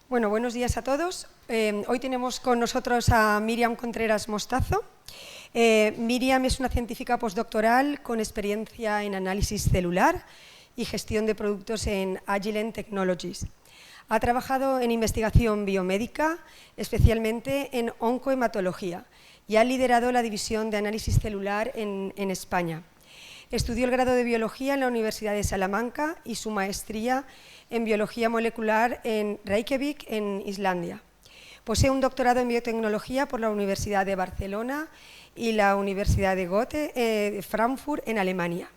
Bueno, buenos días a todos. Hoy tenemos con nosotros a Miriam Contreras Mostazo. Miriam es una científica postdoctoral con experiencia en análisis celular y gestión de productos en Agilent Technologies. Ha trabajado en investigación biomédica, especialmente en oncohematología, y ha liderado la división de análisis celular en España. Estudió el grado de biología en la Universidad de Salamanca y su maestría en biología molecular en Reykjavik, en Islandia. Posee un doctorado en biotecnología por la Universidad de Barcelona y la Universidad de Goethe de Frankfurt, en Alemania.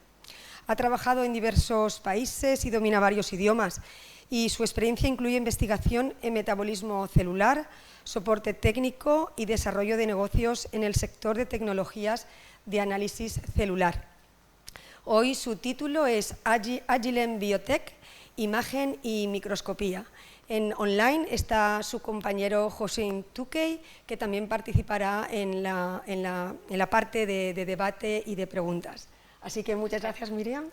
Ha trabajado en diversos países y domina varios idiomas, y su experiencia incluye investigación en metabolismo celular, soporte técnico y desarrollo de negocios en el sector de tecnologías de análisis celular. Hoy su título es Agilent Biotech, Imagen y Microscopía. En online está su compañero José Tukey, que también participará en la parte de debate y de preguntas. Así que muchas gracias, Miriam.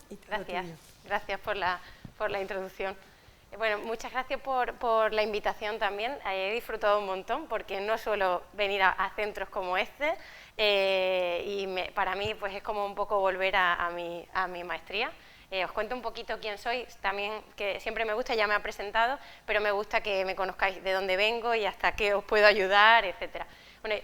Gracias por la introducción. Bueno, muchas gracias por la invitación también. He disfrutado un montón porque no suelo venir a centros como este y para mí pues es como un poco volver a mi maestría. Os cuento un poquito quién soy, también que siempre me gusta, ya me ha presentado, pero me gusta que me conozcáis de dónde vengo y hasta qué os puedo ayudar, etcétera. Bueno,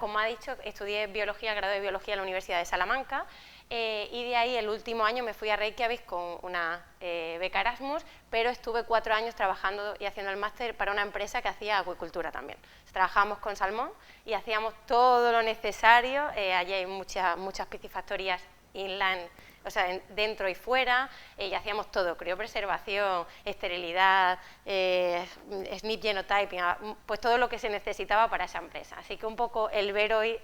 como ha dicho, estudié biología, grado de biología en la Universidad de Salamanca. Y de ahí el último año me fui a Reykjavik con una beca Erasmus, pero estuve 4 años trabajando y haciendo el máster para una empresa que hacía acuicultura también. Trabajábamos con salmón y hacíamos todo lo necesario. Allí hay muchas piscifactorías inland, o sea, dentro y fuera, y hacíamos todo: criopreservación, esterilidad, SNP genotyping, pues todo lo que se necesitaba para esa empresa. Así que un poco el ver hoy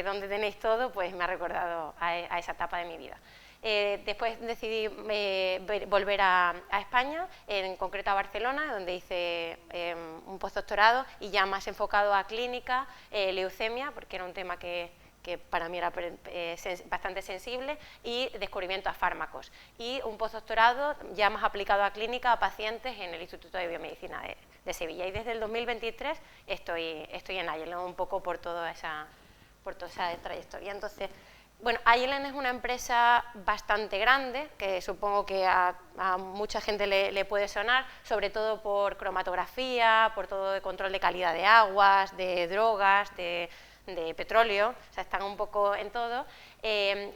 donde tenéis todo, pues me ha recordado a esa etapa de mi vida. Después decidí volver a España, en concreto a Barcelona, donde hice un postdoctorado y ya más enfocado a clínica, leucemia, porque era un tema que para mí era bastante sensible, y descubrimiento a fármacos. Y un postdoctorado ya más aplicado a clínica, a pacientes, en el Instituto de Biomedicina de Sevilla. Y desde el 2023 estoy en Agilent, un poco por toda esa trayectoria. Entonces, bueno, Agilent es una empresa bastante grande, que supongo que a mucha gente le puede sonar, sobre todo por cromatografía, por todo el control de calidad de aguas, de drogas, de petróleo, o sea, están un poco en todo,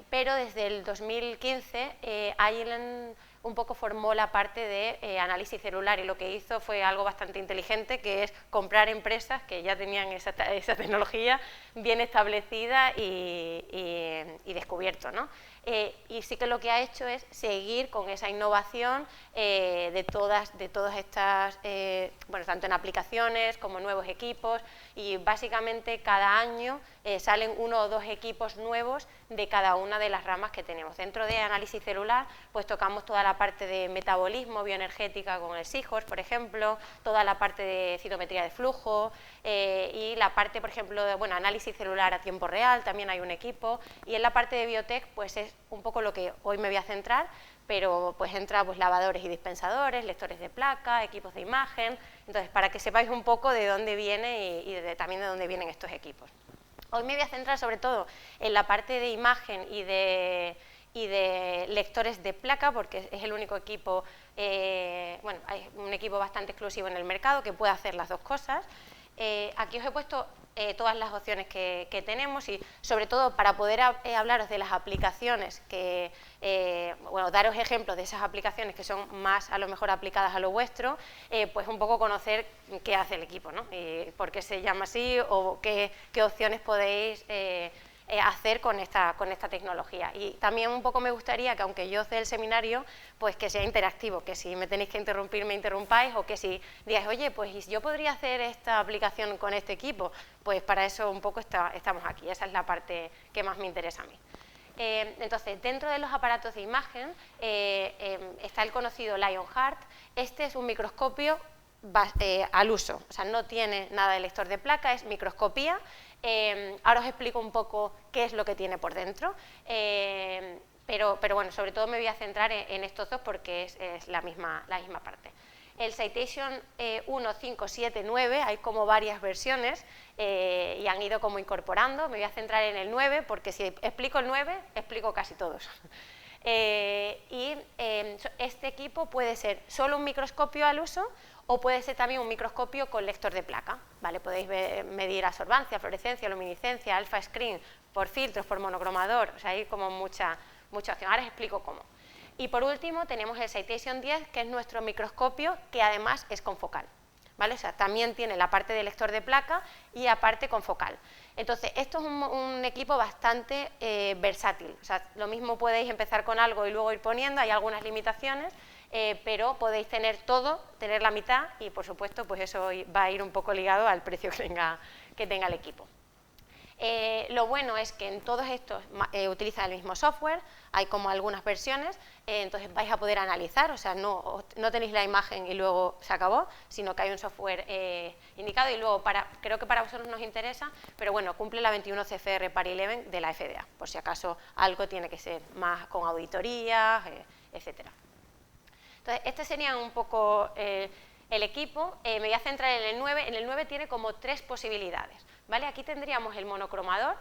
pero desde el 2015 Agilent un poco formó la parte de análisis celular, y lo que hizo fue algo bastante inteligente, que es comprar empresas que ya tenían esa tecnología bien establecida y descubierto, ¿no? Y sí que lo que ha hecho es seguir con esa innovación de todas estas, bueno, tanto en aplicaciones como nuevos equipos, y básicamente cada año salen 1 o 2 equipos nuevos de cada una de las ramas que tenemos. Dentro de análisis celular, pues tocamos toda la parte de metabolismo, bioenergética con el Seahorse, por ejemplo, toda la parte de citometría de flujo, y la parte, por ejemplo, de análisis celular a tiempo real, también hay un equipo, y en la parte de biotech, pues es un poco lo que hoy me voy a centrar, pero pues entra pues lavadores y dispensadores, lectores de placa, equipos de imagen. Entonces, para que sepáis un poco de dónde viene y también de dónde vienen estos equipos. Hoy me voy a centrar sobre todo en la parte de imagen y de lectores de placa, porque es el único equipo, bueno, hay un equipo bastante exclusivo en el mercado que puede hacer las dos cosas. Aquí os he puesto todas las opciones que tenemos, y sobre todo para poder hablaros de las aplicaciones bueno, daros ejemplos de esas aplicaciones que son más a lo mejor aplicadas a lo vuestro, pues un poco conocer qué hace el equipo, ¿no? Por qué se llama así, o qué opciones podéis hacer con esta tecnología. Y también un poco me gustaría que, aunque yo os dé el seminario, pues que sea interactivo, que si me tenéis que interrumpir, me interrumpáis, o que si digáis, oye, pues yo podría hacer esta aplicación con este equipo, pues para eso un poco estamos aquí. Esa es la parte que más me interesa a mí. Entonces, dentro de los aparatos de imagen está el conocido Lionheart. Este es un microscopio al uso, o sea, no tiene nada de lector de placa, es microscopía. Ahora os explico un poco qué es lo que tiene por dentro, pero bueno, sobre todo me voy a centrar en estos dos porque es la misma parte. El Citation 1, 5, 7, 9, hay como varias versiones y han ido como incorporando. Me voy a centrar en el 9 porque si explico el 9, explico casi todos. Este equipo puede ser solo un microscopio al uso o puede ser también un microscopio con lector de placa, ¿vale? Podéis medir absorbancia, fluorescencia, luminiscencia, alfa screen, por filtros, por monocromador, o sea, hay como mucha opción. Ahora os explico cómo. Y por último tenemos el Citation 10, que es nuestro microscopio, que además es confocal, ¿vale? O sea, también tiene la parte de lector de placa y aparte confocal. Entonces, esto es un equipo bastante versátil, o sea, lo mismo podéis empezar con algo y luego ir poniendo, hay algunas limitaciones, pero podéis tener todo, tener la mitad y, por supuesto, pues eso va a ir un poco ligado al precio que tenga el equipo. Lo bueno es que en todos estos utilizan el mismo software, hay como algunas versiones, entonces vais a poder analizar, o sea, no tenéis la imagen y luego se acabó, sino que hay un software indicado y luego creo que para vosotros nos interesa, pero bueno, cumple la 21 CFR Part 11 de la FDA, por si acaso algo tiene que ser más con auditorías, etcétera. Entonces, este sería un poco el equipo. Me voy a centrar en el 9. En el 9 tiene como 3 posibilidades, ¿vale? Aquí tendríamos el monocromador.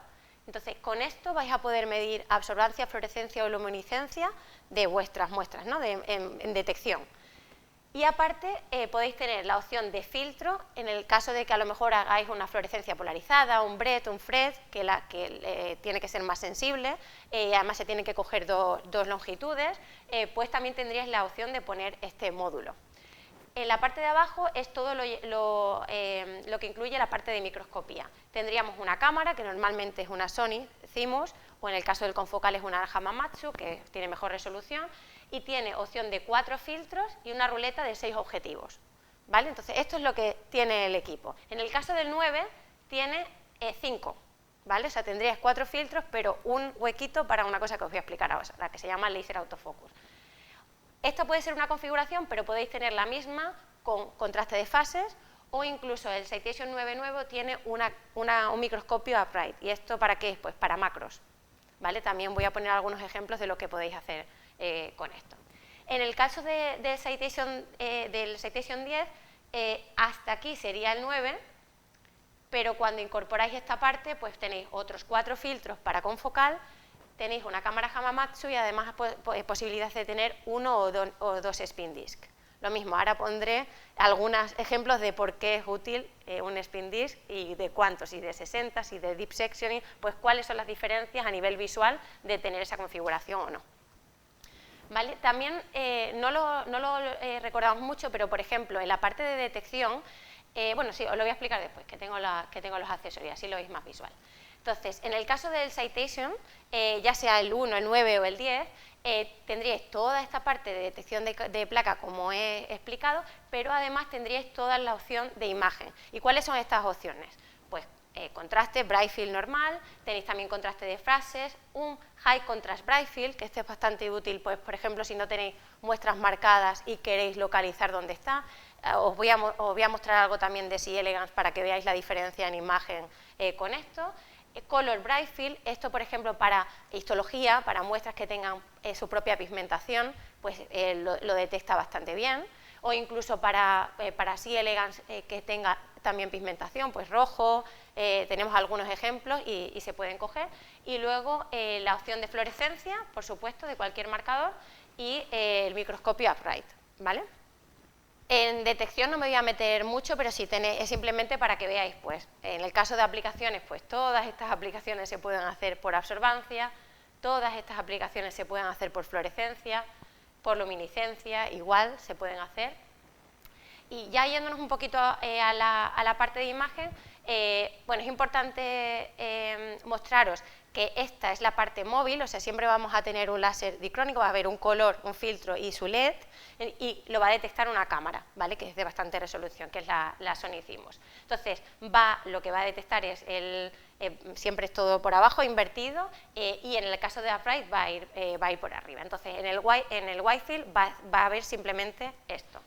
Entonces, con esto vais a poder medir absorbancia, fluorescencia o luminiscencia de vuestras muestras, ¿no? en detección. Y aparte, podéis tener la opción de filtro en el caso de que a lo mejor hagáis una fluorescencia polarizada, un BRET, un FRET, que tiene que ser más sensible, además se tienen que coger dos longitudes, pues también tendríais la opción de poner este módulo. En la parte de abajo es todo lo que incluye la parte de microscopía. Tendríamos una cámara, que normalmente es una Sony CMOS, o en el caso del confocal es una Hamamatsu, que tiene mejor resolución, y tiene opción de 4 filtros y una ruleta de 6 objetivos, ¿vale? Entonces, esto es lo que tiene el equipo. En el caso del 9, tiene 5, ¿vale? O sea, tendrías 4 filtros, pero un huequito para una cosa que os voy a explicar ahora, la que se llama Laser Autofocus. Esta puede ser una configuración, pero podéis tener la misma con contraste de fases, o incluso el Citation 9 nuevo tiene un microscopio upright. ¿Y esto para qué es? Pues para macros, ¿vale? También voy a poner algunos ejemplos de lo que podéis hacer con esto. En el caso del Citation 10, hasta aquí sería el 9, pero cuando incorporáis esta parte, pues tenéis otros 4 filtros para confocal, tenéis una cámara Hamamatsu y además posibilidad de tener 1 o 2 spin disk. Lo mismo, ahora pondré algunos ejemplos de por qué es útil un spin disk y de cuántos, si de 60, si de deep sectioning, pues cuáles son las diferencias a nivel visual de tener esa configuración o no. ¿Vale? También no lo recordamos mucho, pero por ejemplo, en la parte de detección, bueno, sí, os lo voy a explicar después, que tengo los accesorios, así lo veis más visual. Entonces, en el caso del Citation, ya sea el 1, el 9 o el 10, tendríais toda esta parte de detección de placa, como he explicado, pero además tendríais toda la opción de imagen. ¿Y cuáles son estas opciones? Pues contraste bright field normal, tenéis también contraste de frases, un high contrast bright field, que este es bastante útil, pues por ejemplo, si no tenéis muestras marcadas y queréis localizar dónde está. Os voy a mostrar algo también de C Elegance para que veáis la diferencia en imagen con esto. Color bright field, esto por ejemplo para histología, para muestras que tengan su propia pigmentación, pues lo detecta bastante bien, o incluso para C Elegance que tenga también pigmentación, pues rojo, tenemos algunos ejemplos y se pueden coger, y luego la opción de fluorescencia, por supuesto, de cualquier marcador, y el microscopio upright, ¿vale? En detección no me voy a meter mucho, pero sí es simplemente para que veáis, pues, en el caso de aplicaciones, pues todas estas aplicaciones se pueden hacer por absorbancia, todas estas aplicaciones se pueden hacer por fluorescencia, por luminiscencia, igual se pueden hacer. Y ya yéndonos un poquito a la parte de imagen, bueno, es importante mostraros que esta es la parte móvil, o sea, siempre vamos a tener un láser dicrónico, va a haber un color, un filtro y su LED, y lo va a detectar una cámara, ¿vale? Que es de bastante resolución, que es la Sony CMOS. Entonces, lo que va a detectar es siempre es todo por abajo, invertido, y en el caso de upright va a ir por arriba. Entonces, en el wide field va a haber simplemente esto.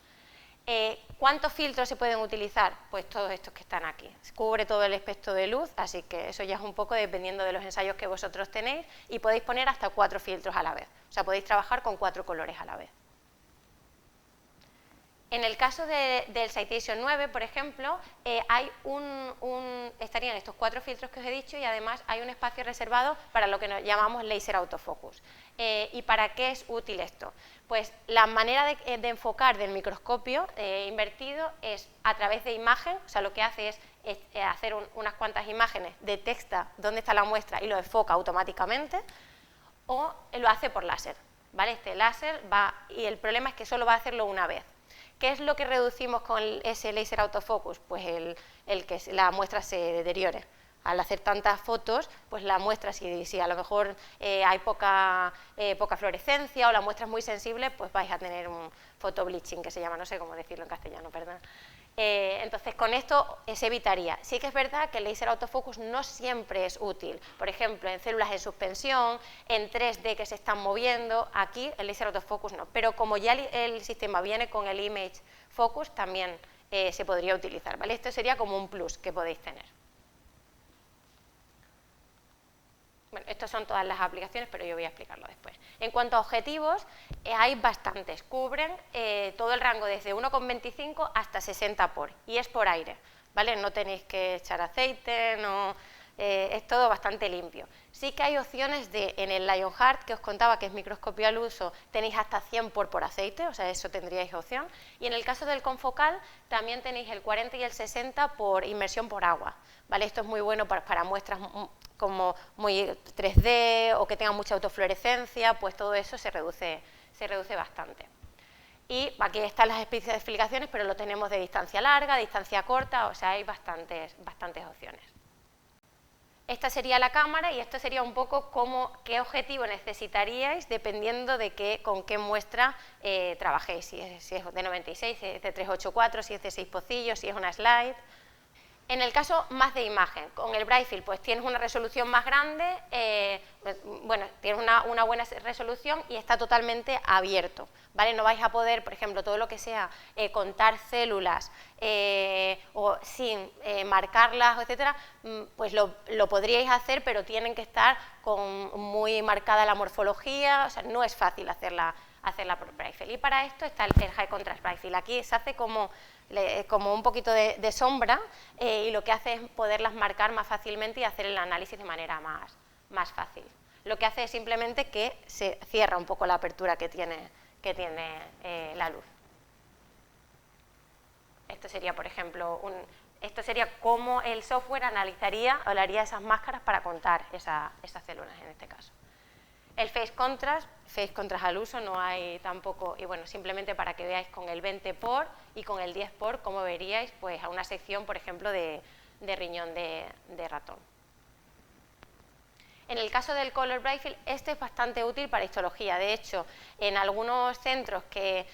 ¿Cuántos filtros se pueden utilizar? Pues todos estos que están aquí. Cubre todo el espectro de luz, así que eso ya es un poco dependiendo de los ensayos que vosotros tenéis, y podéis poner hasta 4 filtros a la vez. O sea, podéis trabajar con 4 colores a la vez. En el caso del Citation 9, por ejemplo, hay estarían estos 4 filtros que os he dicho y además hay un espacio reservado para lo que nos llamamos laser autofocus. ¿Y para qué es útil esto? Pues la manera de enfocar del microscopio invertido es a través de imagen, o sea, lo que hace es hacer unas cuantas imágenes, detecta dónde está la muestra y lo enfoca automáticamente, o lo hace por láser, ¿vale? Este láser va, y el problema es que solo va a hacerlo una vez. ¿Qué es lo que reducimos con ese laser autofocus? Pues el que la muestra se deteriore. Al hacer tantas fotos, pues la muestra, si a lo mejor hay poca fluorescencia o la muestra es muy sensible, pues vais a tener un photobleaching, que se llama, no sé cómo decirlo en castellano, perdón. Entonces, con esto se evitaría. Sí que es verdad que el laser autofocus no siempre es útil. Por ejemplo, en células en suspensión, en 3D que se están moviendo, aquí el laser autofocus no. Pero como ya el sistema viene con el image focus, también se podría utilizar, ¿vale? Esto sería como un plus que podéis tener. Bueno, estas son todas las aplicaciones, pero yo voy a explicarlo después. En cuanto a objetivos, hay bastantes. Cubren todo el rango desde 1,25 hasta 60 por, y es por aire, ¿vale? No tenéis que echar aceite, es todo bastante limpio. Sí que hay opciones en el Lionheart, que os contaba que es microscopio al uso, tenéis hasta 100 por aceite, o sea, eso tendríais opción. Y en el caso del confocal, también tenéis el 40 y el 60 por inmersión por agua, ¿vale? Esto es muy bueno para muestras como muy 3D o que tengan mucha autofluorescencia, pues todo eso se reduce bastante. Y aquí están las especificaciones, pero lo tenemos de distancia larga, distancia corta, o sea, hay bastantes opciones. Esta sería la cámara y esto sería un poco qué objetivo necesitaríais dependiendo de con qué muestra trabajéis, si es de 96, si es de 384, si es de 6 pocillos, si es una slide. En el caso más de imagen, con el Brightfield pues tienes una resolución más grande, bueno, tienes una buena resolución y está totalmente abierto, ¿vale? No vais a poder, por ejemplo, todo lo que sea contar células o sin marcarlas, etcétera, pues lo podríais hacer, pero tienen que estar con muy marcada la morfología, o sea, no es fácil hacerla por Brightfield. Y para esto está el High Contrast Brightfield. Aquí se hace como un poquito de sombra y lo que hace es poderlas marcar más fácilmente y hacer el análisis de manera más fácil. Lo que hace es simplemente que se cierra un poco la apertura que tiene la luz. Esto sería, por ejemplo, esto sería cómo el software analizaría o le haría esas máscaras para contar esas células en este caso. El Face Contrast al uso no hay tampoco, y bueno, simplemente para que veáis con el 20 por y con el 10 por, cómo veríais pues a una sección, por ejemplo, de riñón de ratón. En el caso del Color Brightfield, este es bastante útil para histología. De hecho, en algunos centros que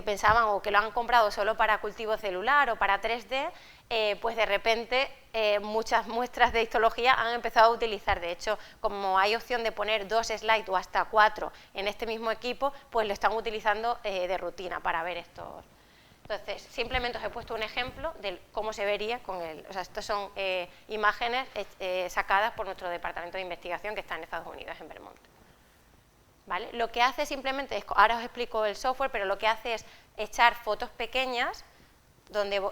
pensaban o que lo han comprado solo para cultivo celular o para 3D, pues de repente muchas muestras de histología han empezado a utilizar. De hecho, como hay opción de poner 2 slides o hasta 4 en este mismo equipo, pues lo están utilizando de rutina para ver estos. Entonces, simplemente os he puesto un ejemplo de cómo se vería con o sea, estas son imágenes sacadas por nuestro departamento de investigación que está en Estados Unidos, en Vermont. ¿Vale? Lo que hace simplemente es, ahora os explico el software, pero lo que hace es echar fotos pequeñas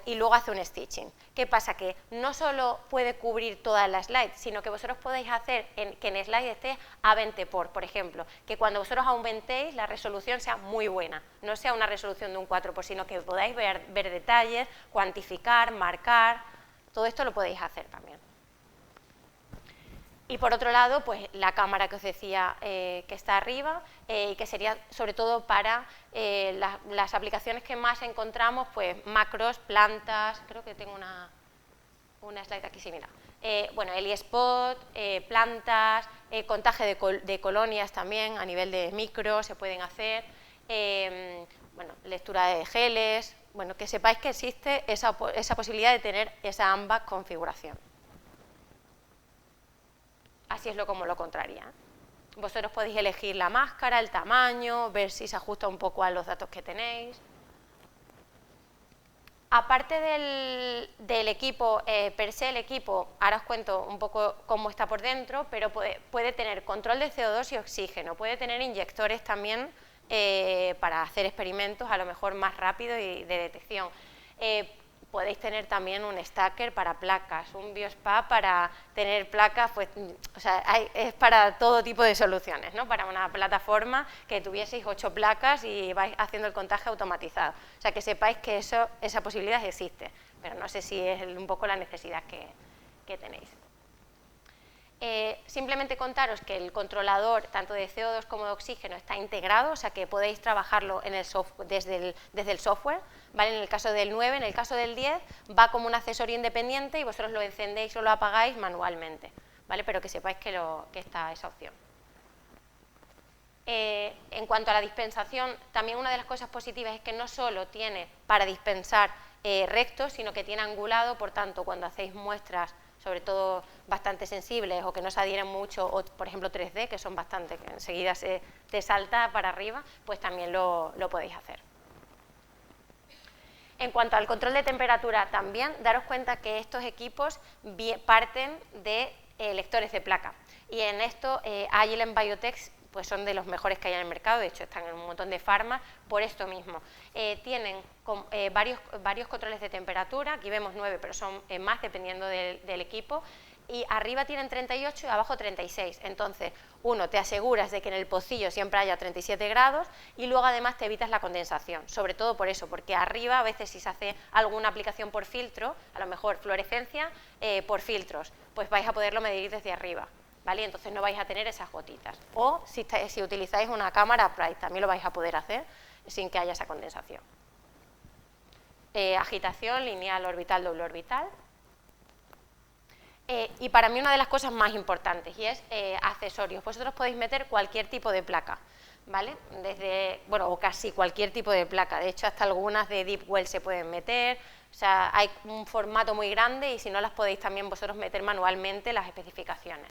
y luego hace un stitching. ¿Qué pasa? Que no solo puede cubrir toda la slide, sino que vosotros podéis hacer que en slide esté a 20 por ejemplo, que cuando vosotros aumentéis la resolución sea muy buena, no sea una resolución de un 4 por, sino que podáis ver detalles, cuantificar, marcar, todo esto lo podéis hacer también. Y por otro lado, pues la cámara que os decía que está arriba, y que sería sobre todo para las aplicaciones que más encontramos, pues macros, plantas, creo que tengo una slide aquí, sí, mira. Bueno, ELISpot, plantas, contaje de colonias también a nivel de micro se pueden hacer, bueno, lectura de geles, bueno, que sepáis que existe esa posibilidad de tener esa ambas configuración. Así es como lo contraría. Vosotros podéis elegir la máscara, el tamaño, ver si se ajusta un poco a los datos que tenéis. Aparte del equipo, per se el equipo, ahora os cuento un poco cómo está por dentro, pero puede tener control de CO2 y oxígeno, puede tener inyectores también para hacer experimentos a lo mejor más rápido y de detección. Podéis tener también un stacker para placas, un biospa para tener placas, pues, o sea, es para todo tipo de soluciones, ¿no? Para una plataforma que tuvieseis 8 placas y vais haciendo el contagio automatizado. O sea, que sepáis que esa posibilidad existe, pero no sé si es un poco la necesidad que tenéis. Simplemente contaros que el controlador tanto de CO2 como de oxígeno está integrado, o sea que podéis trabajarlo en el desde el software, ¿vale? En el caso del 9, en el caso del 10 va como un accesorio independiente y vosotros lo encendéis o lo apagáis manualmente, ¿vale? Pero que sepáis que está esa opción. En cuanto a la dispensación, también una de las cosas positivas es que no solo tiene para dispensar recto, sino que tiene angulado, por tanto, cuando hacéis muestras sobre todo bastante sensibles o que no se adhieren mucho, o por ejemplo 3D, que son bastante, que enseguida te salta para arriba, pues también lo podéis hacer. En cuanto al control de temperatura también, daros cuenta que estos equipos parten de lectores de placa. Y en esto Agilent Biotech pues son de los mejores que hay en el mercado, de hecho están en un montón de farmas por esto mismo. Tienen varios controles de temperatura, aquí vemos 9, pero son más dependiendo del equipo, y arriba tienen 38 y abajo 36, entonces uno, te aseguras de que en el pocillo siempre haya 37 grados y luego además te evitas la condensación, sobre todo por eso, porque arriba a veces si se hace alguna aplicación por filtro, a lo mejor fluorescencia por filtros, pues vais a poderlo medir desde arriba, ¿vale? Entonces no vais a tener esas gotitas. O si utilizáis una cámara Bright, también lo vais a poder hacer sin que haya esa condensación. Agitación, lineal, orbital, doble orbital. Y para mí una de las cosas más importantes, y es accesorios. Vosotros podéis meter cualquier tipo de placa, ¿vale? O casi cualquier tipo de placa. De hecho, hasta algunas de Deep Well se pueden meter. O sea, hay un formato muy grande y si no las podéis también vosotros meter manualmente las especificaciones.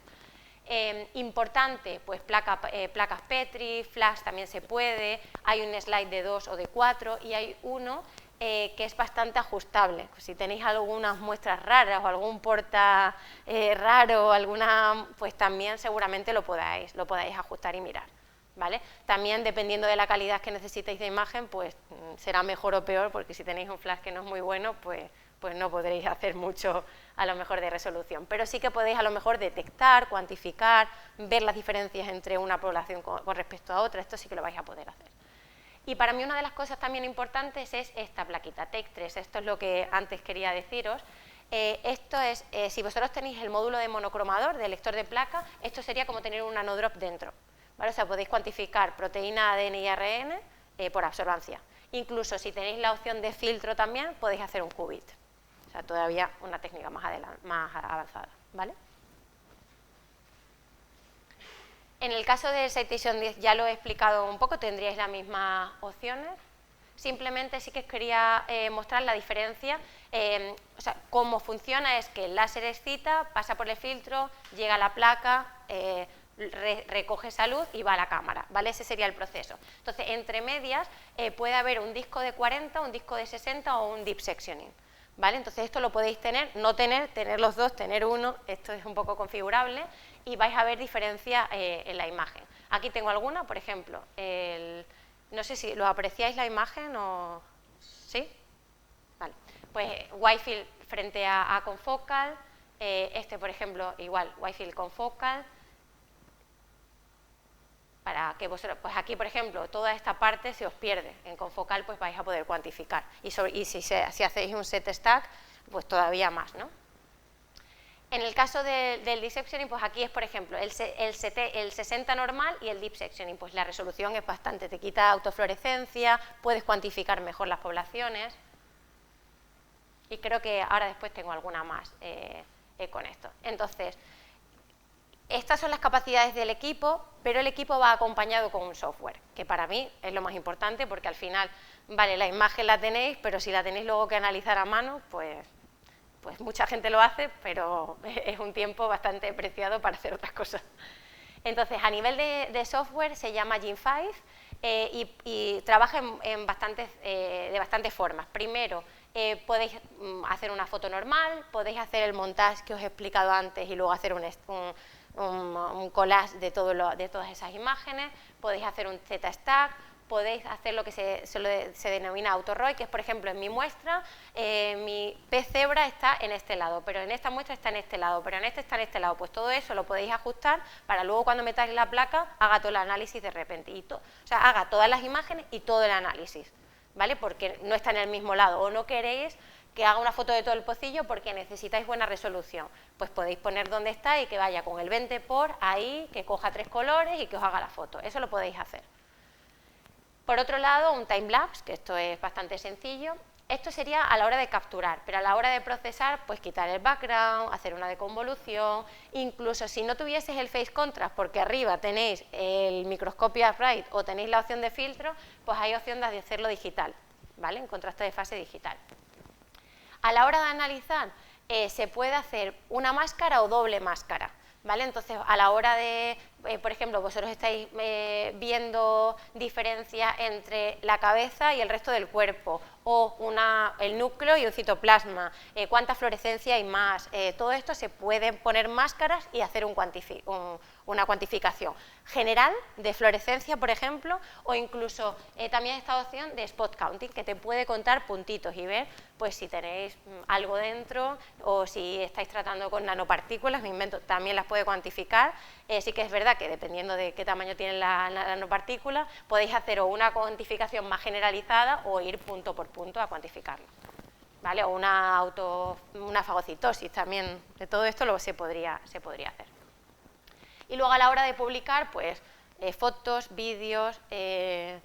Importante, pues placas Petri, flash también se puede, hay un slide de 2 o de 4 y hay uno que es bastante ajustable. Si tenéis algunas muestras raras o algún porta raro, pues también seguramente lo podáis ajustar y mirar, ¿vale? También dependiendo de la calidad que necesitéis de imagen, pues será mejor o peor, porque si tenéis un flash que no es muy bueno, pues no podréis hacer mucho a lo mejor de resolución, pero sí que podéis a lo mejor detectar, cuantificar, ver las diferencias entre una población con respecto a otra, esto sí que lo vais a poder hacer. Y para mí una de las cosas también importantes es esta plaquita TEC3, esto es lo que antes quería deciros. Esto es, si vosotros tenéis el módulo de monocromador, de lector de placa, esto sería como tener un nanodrop dentro, ¿vale? O sea, podéis cuantificar proteína, ADN y ARN por absorbancia. Incluso si tenéis la opción de filtro también, podéis hacer un qubit. O sea, todavía una técnica más avanzada, ¿vale? En el caso del Citation 10 ya lo he explicado un poco, tendríais las mismas opciones. Simplemente sí que os quería mostrar la diferencia. O sea, cómo funciona es que el láser excita, pasa por el filtro, llega a la placa, recoge esa luz y va a la cámara, ¿vale? Ese sería el proceso. Entonces, entre medias puede haber un disco de 40, un disco de 60 o un deep sectioning, ¿vale? Entonces esto lo podéis tener, no tener los dos, tener uno, esto es un poco configurable y vais a ver diferencia en la imagen. Aquí tengo alguna, por ejemplo, no sé si lo apreciáis la imagen o... ¿Sí? Vale. Pues Wi-Fi frente a confocal, por ejemplo, igual, Wi-Fi confocal, para que vosotros, pues aquí por ejemplo, toda esta parte se os pierde, en confocal pues vais a poder cuantificar, y si hacéis un set stack, pues todavía más, ¿no? En el caso del deep sectioning, pues aquí es por ejemplo el 60 normal y el deep sectioning, pues la resolución es bastante, te quita autofluorescencia, puedes cuantificar mejor las poblaciones, y creo que ahora después tengo alguna más con esto. Entonces, estas son las capacidades del equipo, pero el equipo va acompañado con un software, que para mí es lo más importante porque al final, vale, la imagen la tenéis, pero si la tenéis luego que analizar a mano, pues mucha gente lo hace, pero es un tiempo bastante preciado para hacer otras cosas. Entonces, a nivel de software se llama Gen5 y trabaja de bastantes formas. Primero, podéis hacer una foto normal, podéis hacer el montaje que os he explicado antes y luego hacer un collage de todas esas imágenes, podéis hacer un Z-stack, podéis hacer lo que se denomina auto-ROI, que es, por ejemplo, en mi muestra, mi pez cebra está en este lado, pero en esta muestra está en este lado, pero en este está en este lado. Pues todo eso lo podéis ajustar para luego cuando metáis la placa haga todo el análisis de repente, o sea, haga todas las imágenes y todo el análisis, ¿vale? Porque no está en el mismo lado, o no queréis que haga una foto de todo el pocillo porque necesitáis buena resolución, pues podéis poner donde está y que vaya con el 20 por ahí, que coja 3 colores y que os haga la foto, eso lo podéis hacer. Por otro lado, un timelapse, que esto es bastante sencillo, esto sería a la hora de capturar, pero a la hora de procesar, pues quitar el background, hacer una deconvolución, incluso si no tuvieses el face contrast, porque arriba tenéis el microscopio upright o tenéis la opción de filtro, pues hay opción de hacerlo digital, ¿vale? En contraste de fase digital. A la hora de analizar, se puede hacer una máscara o doble máscara, ¿vale? Entonces, a la hora de, por ejemplo, vosotros estáis viendo diferencias entre la cabeza y el resto del cuerpo, o el núcleo y un citoplasma, cuánta fluorescencia hay más, todo esto se puede poner máscaras y hacer una cuantificación general de fluorescencia, por ejemplo, o incluso también esta opción de spot counting, que te puede contar puntitos y ver pues si tenéis algo dentro o si estáis tratando con nanopartículas, me invento, también las puede cuantificar. Sí que es verdad que dependiendo de qué tamaño tiene la nanopartícula, podéis hacer o una cuantificación más generalizada o ir punto por punto a cuantificarlo, ¿vale? O una fagocitosis también, de todo esto se podría hacer. Y luego a la hora de publicar, pues fotos, vídeos, 3D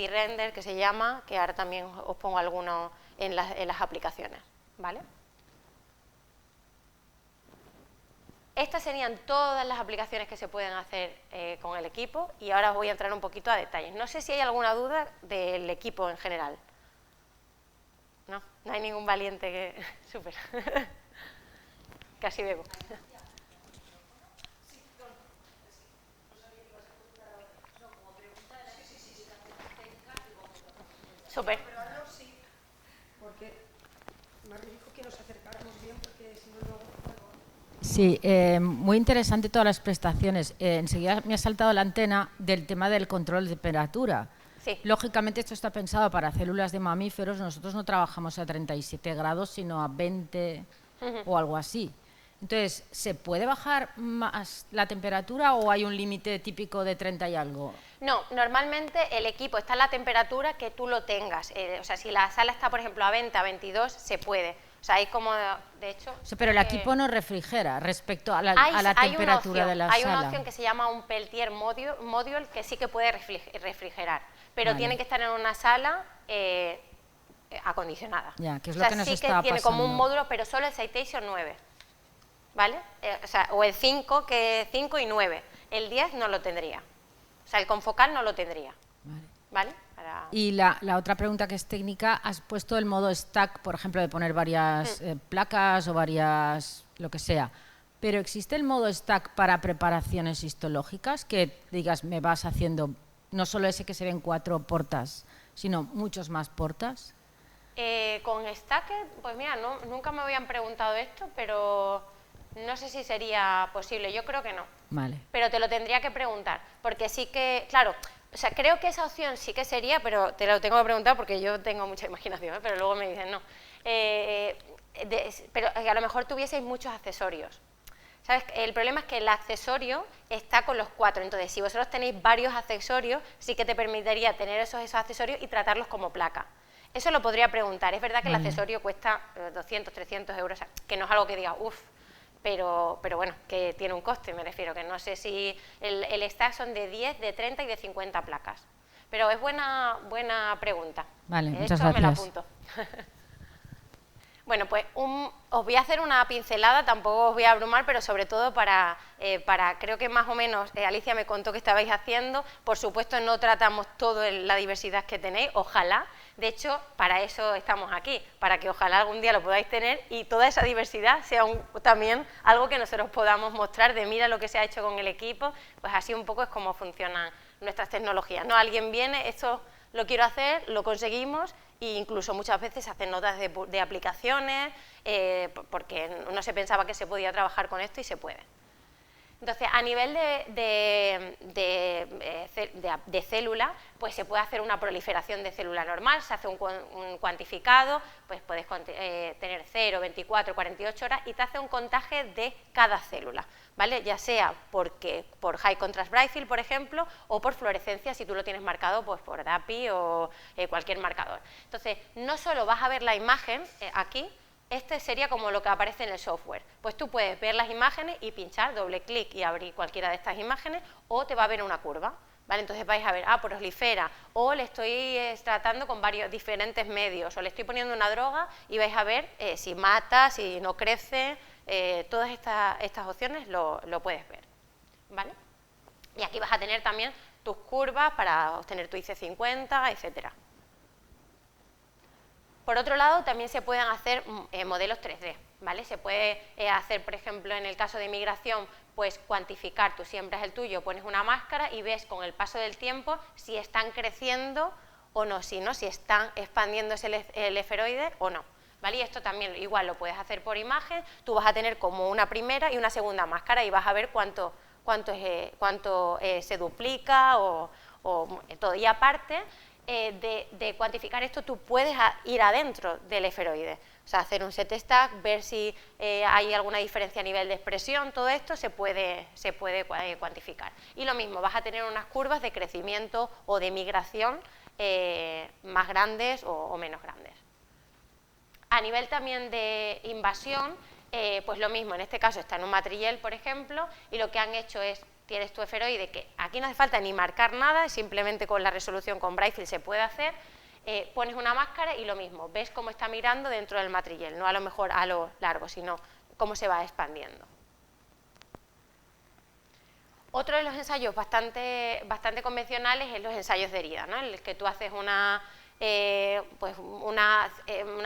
render, que se llama, que ahora también os pongo algunos en las aplicaciones, ¿vale? Estas serían todas las aplicaciones que se pueden hacer con el equipo y ahora os voy a entrar un poquito a detalles. No sé si hay alguna duda del equipo en general. No hay ningún valiente que... Súper. Casi bebo. Súper. Porque me dijo que nos acercáramos bien porque si no luego... Sí, muy interesante todas las prestaciones. Enseguida me ha saltado la antena del tema del control de temperatura. Sí. Lógicamente esto está pensado para células de mamíferos, nosotros no trabajamos a 37 grados sino a 20 o algo así. Entonces, ¿se puede bajar más la temperatura o hay un límite típico de 30 y algo? No, normalmente el equipo está a la temperatura que tú lo tengas. O sea, si la sala está, por ejemplo, a 20, a 22, se puede. O sea, hay como, de hecho... Sí, pero el equipo no refrigera respecto a la temperatura de la sala. Hay una opción que se llama un Peltier Module que sí que puede refrigerar, pero tiene que estar en una sala acondicionada. Ya, que es lo que nos está pasando. Sí que tiene como un módulo, pero solo el Citation 9. ¿Vale? O el 5, que 5 y 9. El 10 no lo tendría. O sea, el confocal no lo tendría. ¿Vale? Y la otra pregunta que es técnica, has puesto el modo stack, por ejemplo, de poner varias placas o varias, lo que sea. Pero ¿existe el modo stack para preparaciones histológicas? Que digas, me vas haciendo no solo ese que se ven 4 portas, sino muchos más portas. Con stack, pues mira, nunca me habían preguntado esto, pero... No sé si sería posible, yo creo que no. Vale. Pero te lo tendría que preguntar, porque sí que, claro, o sea, creo que esa opción sí que sería, pero te lo tengo que preguntar porque yo tengo mucha imaginación, pero luego me dicen no. Pero a lo mejor tuvieseis muchos accesorios. ¿Sabes? El problema es que el accesorio está con los 4, entonces si vosotros tenéis varios accesorios, sí que te permitiría tener esos accesorios y tratarlos como placa. Eso lo podría preguntar. Es verdad que el accesorio cuesta 200, 300 euros, o sea, que no es algo que diga, uff. Pero bueno, que tiene un coste, me refiero, que no sé si el stack son de 10, de 30 y de 50 placas. Pero es buena pregunta. Vale, de muchas hecho, gracias. me la apunto. Bueno, pues os voy a hacer una pincelada, tampoco os voy a abrumar, pero sobre todo para creo que más o menos, Alicia me contó que estabais haciendo, por supuesto no tratamos toda la diversidad que tenéis, ojalá, de hecho, para eso estamos aquí, para que ojalá algún día lo podáis tener y toda esa diversidad sea también algo que nosotros podamos mostrar de mira lo que se ha hecho con el equipo, pues así un poco es como funcionan nuestras tecnologías, ¿no? Alguien viene, esto lo quiero hacer, lo conseguimos e incluso muchas veces hacen notas de aplicaciones porque no se pensaba que se podía trabajar con esto y se puede. Entonces, a nivel de célula, pues se puede hacer una proliferación de célula normal, se hace un cuantificado, pues puedes tener 0, 24, 48 horas y te hace un contaje de cada célula, ¿vale? Ya sea por High Contrast Bright Field, por ejemplo, o por fluorescencia, si tú lo tienes marcado pues por DAPI o cualquier marcador. Entonces, no solo vas a ver la imagen aquí, este sería como lo que aparece en el software. Pues tú puedes ver las imágenes y pinchar, doble clic y abrir cualquiera de estas imágenes, o te va a ver una curva, ¿vale? Entonces vais a ver, prolifera, o le estoy tratando con varios diferentes medios, o le estoy poniendo una droga y vais a ver si mata, si no crece, todas estas opciones lo puedes ver, ¿vale? Y aquí vas a tener también tus curvas para obtener tu IC50, etcétera. Por otro lado, también se pueden hacer modelos 3D, ¿vale? Se puede hacer, por ejemplo, en el caso de migración, pues cuantificar, tú siembras el tuyo, pones una máscara y ves con el paso del tiempo si están creciendo o no, si están expandiéndose el esferoide o no, ¿vale? Y esto también igual lo puedes hacer por imagen, tú vas a tener como una primera y una segunda máscara y vas a ver cuánto se duplica o todo. Y aparte de cuantificar esto, tú puedes ir adentro del esferoide, o sea, hacer un set stack, ver si hay alguna diferencia a nivel de expresión, todo esto se puede cuantificar. Y lo mismo, vas a tener unas curvas de crecimiento o de migración más grandes o menos grandes. A nivel también de invasión, pues lo mismo, en este caso está en un matrillel, por ejemplo, y lo que han hecho es, tienes tu esferoide, que aquí no hace falta ni marcar nada, simplemente con la resolución con Bright Field se puede hacer, pones una máscara y lo mismo, ves cómo está migrando dentro del matrillel, no a lo mejor a lo largo, sino cómo se va expandiendo. Otro de los ensayos bastante convencionales es los ensayos de herida, ¿no? En el que tú haces una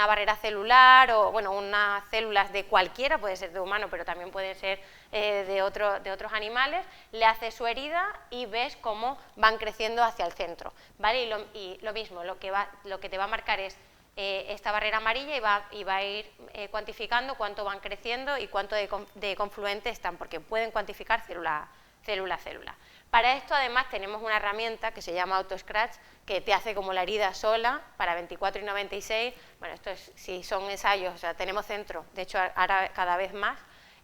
barrera celular o bueno, unas células de cualquiera, puede ser de humano, pero también puede ser de otros animales, le haces su herida y ves cómo van creciendo hacia el centro, ¿vale? Y lo mismo, lo que te va a marcar es esta barrera amarilla y va a ir cuantificando cuánto van creciendo y cuánto de confluente están, porque pueden cuantificar célula a célula. Para esto, además, tenemos una herramienta que se llama AutoScratch, que te hace como la herida sola para 24 y 96. Bueno, esto es, si son ensayos, o sea, tenemos centros, de hecho, ahora cada vez más,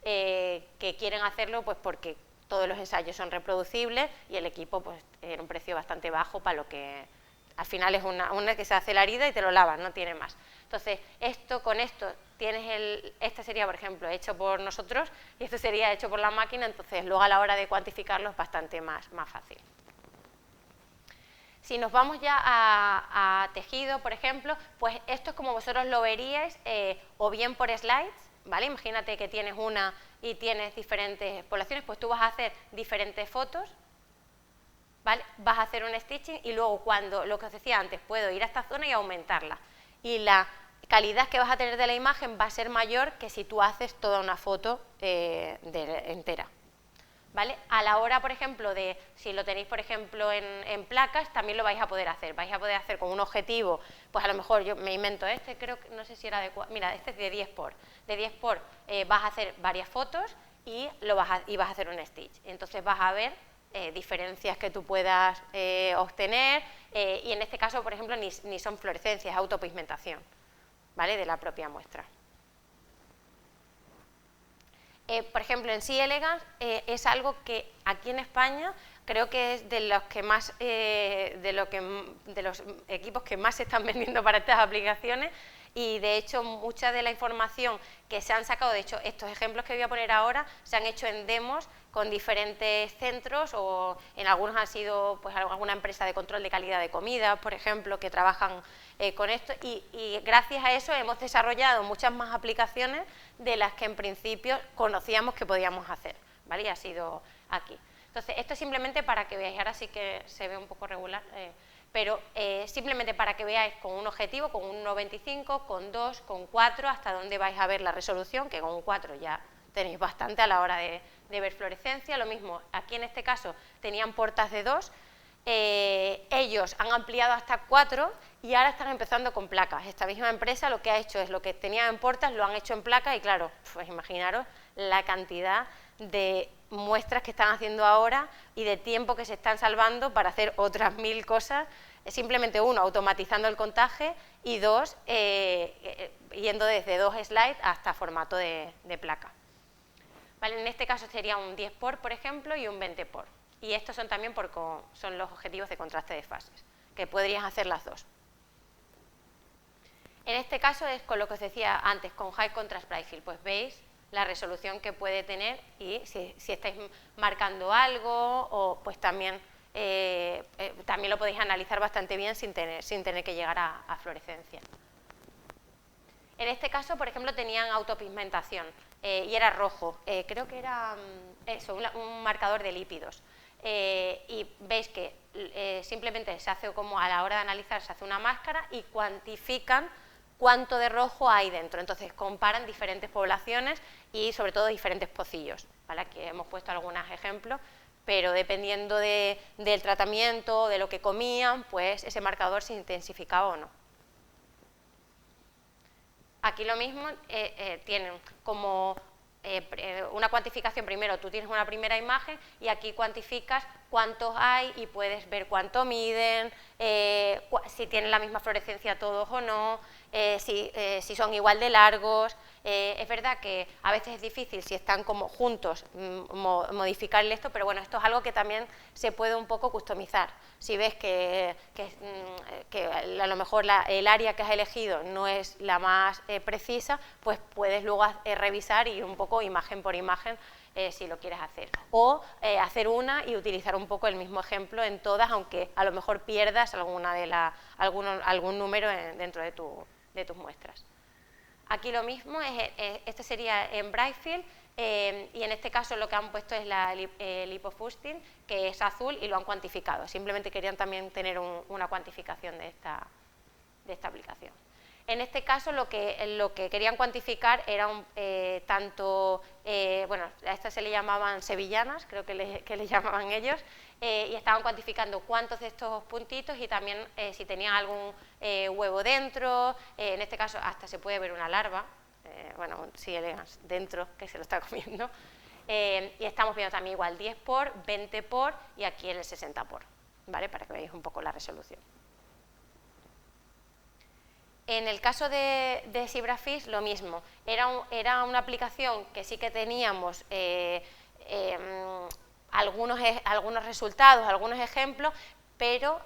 que quieren hacerlo pues porque todos los ensayos son reproducibles y el equipo pues en un precio bastante bajo para lo que al final es una que se hace la herida y te lo lavas, no tiene más. Entonces, con esto tienes este sería, por ejemplo, hecho por nosotros y esto sería hecho por la máquina, entonces luego a la hora de cuantificarlo es bastante más fácil. Si nos vamos ya a tejido, por ejemplo, pues esto es como vosotros lo veríais o bien por slides, ¿vale? Imagínate que tienes una y tienes diferentes poblaciones, pues tú vas a hacer diferentes fotos, ¿vale? Vas a hacer un stitching y luego cuando, lo que os decía antes, puedo ir a esta zona y aumentarla. Y la calidad que vas a tener de la imagen va a ser mayor que si tú haces toda una foto entera, ¿vale? A la hora, por ejemplo, de si lo tenéis, por ejemplo, en placas, también lo vais a poder hacer. Vais a poder hacer con un objetivo, pues a lo mejor yo me invento creo que no sé si era adecuado. Mira, este es de 10 por. De 10 por vas a hacer varias fotos y vas a hacer un stitch. Entonces vas a ver diferencias que tú puedas obtener y en este caso, por ejemplo, ni son fluorescencias, es autopigmentación, ¿vale? De la propia muestra. Por ejemplo, en C. elegans es algo que aquí en España creo que es de los que más, de los equipos que más se están vendiendo para estas aplicaciones y de hecho mucha de la información que se han sacado, de hecho estos ejemplos que voy a poner ahora se han hecho en demos con diferentes centros o en algunos han sido pues alguna empresa de control de calidad de comida, por ejemplo, que trabajan con esto y gracias a eso hemos desarrollado muchas más aplicaciones de las que en principio conocíamos que podíamos hacer, ¿vale? Y ha sido aquí. Entonces, esto es simplemente para que veáis, ahora sí que se ve un poco regular, pero simplemente para que veáis con un objetivo, con un 1.25, con 2, con 4, hasta dónde vais a ver la resolución, que con un 4 ya tenéis bastante a la hora de ver fluorescencia. Lo mismo, aquí en este caso tenían portas de 2, ellos han ampliado hasta 4 y ahora están empezando con placas. Esta misma empresa lo que ha hecho es lo que tenían en portas, lo han hecho en placas y claro, pues imaginaros la cantidad de muestras que están haciendo ahora y de tiempo que se están salvando para hacer otras 1000 cosas, simplemente uno, automatizando el contaje y dos, yendo desde 2 slides hasta formato de placa. Vale, en este caso sería un 10 por ejemplo, y un 20 por. Y estos son también son los objetivos de contraste de fases, que podrías hacer las dos. En este caso es con lo que os decía antes, con High Contrast Brightfield, pues veis la resolución que puede tener y si estáis marcando algo, o pues también lo podéis analizar bastante bien sin tener que llegar a fluorescencia. En este caso, por ejemplo, tenían autopigmentación y era rojo, creo que era un marcador de lípidos. Y veis que simplemente se hace como a la hora de analizar, se hace una máscara y cuantifican cuánto de rojo hay dentro. Entonces comparan diferentes poblaciones y sobre todo diferentes pocillos, ¿vale? Aquí hemos puesto algunos ejemplos, pero dependiendo del tratamiento, de lo que comían, pues ese marcador se intensificaba o no. Aquí lo mismo, tienen como una cuantificación. Primero tú tienes una primera imagen y aquí cuantificas cuántos hay y puedes ver cuánto miden, si tienen la misma fluorescencia todos o no, si son igual de largos. Es verdad que a veces es difícil, si están como juntos, modificarle esto, pero bueno, esto es algo que también se puede un poco customizar. Si ves que a lo mejor el área que has elegido no es la más precisa, pues puedes luego revisar y un poco imagen por imagen si lo quieres hacer. O hacer una y utilizar un poco el mismo ejemplo en todas, aunque a lo mejor pierdas algún número dentro de tus muestras. Aquí lo mismo, este sería en Brightfield, y en este caso lo que han puesto es el lipofuscin, que es azul, y lo han cuantificado. Simplemente querían también tener una cuantificación de esta aplicación. En este caso lo que querían cuantificar era bueno, a estas se le llamaban sevillanas, creo que le llamaban ellos, y estaban cuantificando cuántos de estos puntitos y también si tenían algún huevo dentro. En este caso hasta se puede ver una larva, bueno, sí, dentro, que se lo está comiendo. Y estamos viendo también igual 10 por, 20 por y aquí en el 60 por, ¿vale? Para que veáis un poco la resolución. En el caso de ZebraFish, lo mismo, era una aplicación que sí que teníamos algunos resultados, algunos ejemplos, pero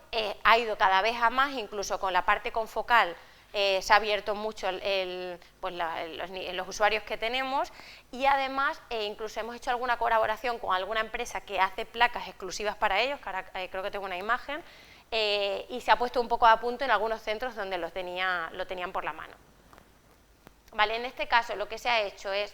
ha ido cada vez a más, incluso con la parte confocal, se ha abierto mucho los usuarios que tenemos, y además incluso hemos hecho alguna colaboración con alguna empresa que hace placas exclusivas para ellos, que ahora creo que tengo una imagen, y se ha puesto un poco a punto en algunos centros donde lo tenían por la mano. Vale, en este caso lo que se ha hecho es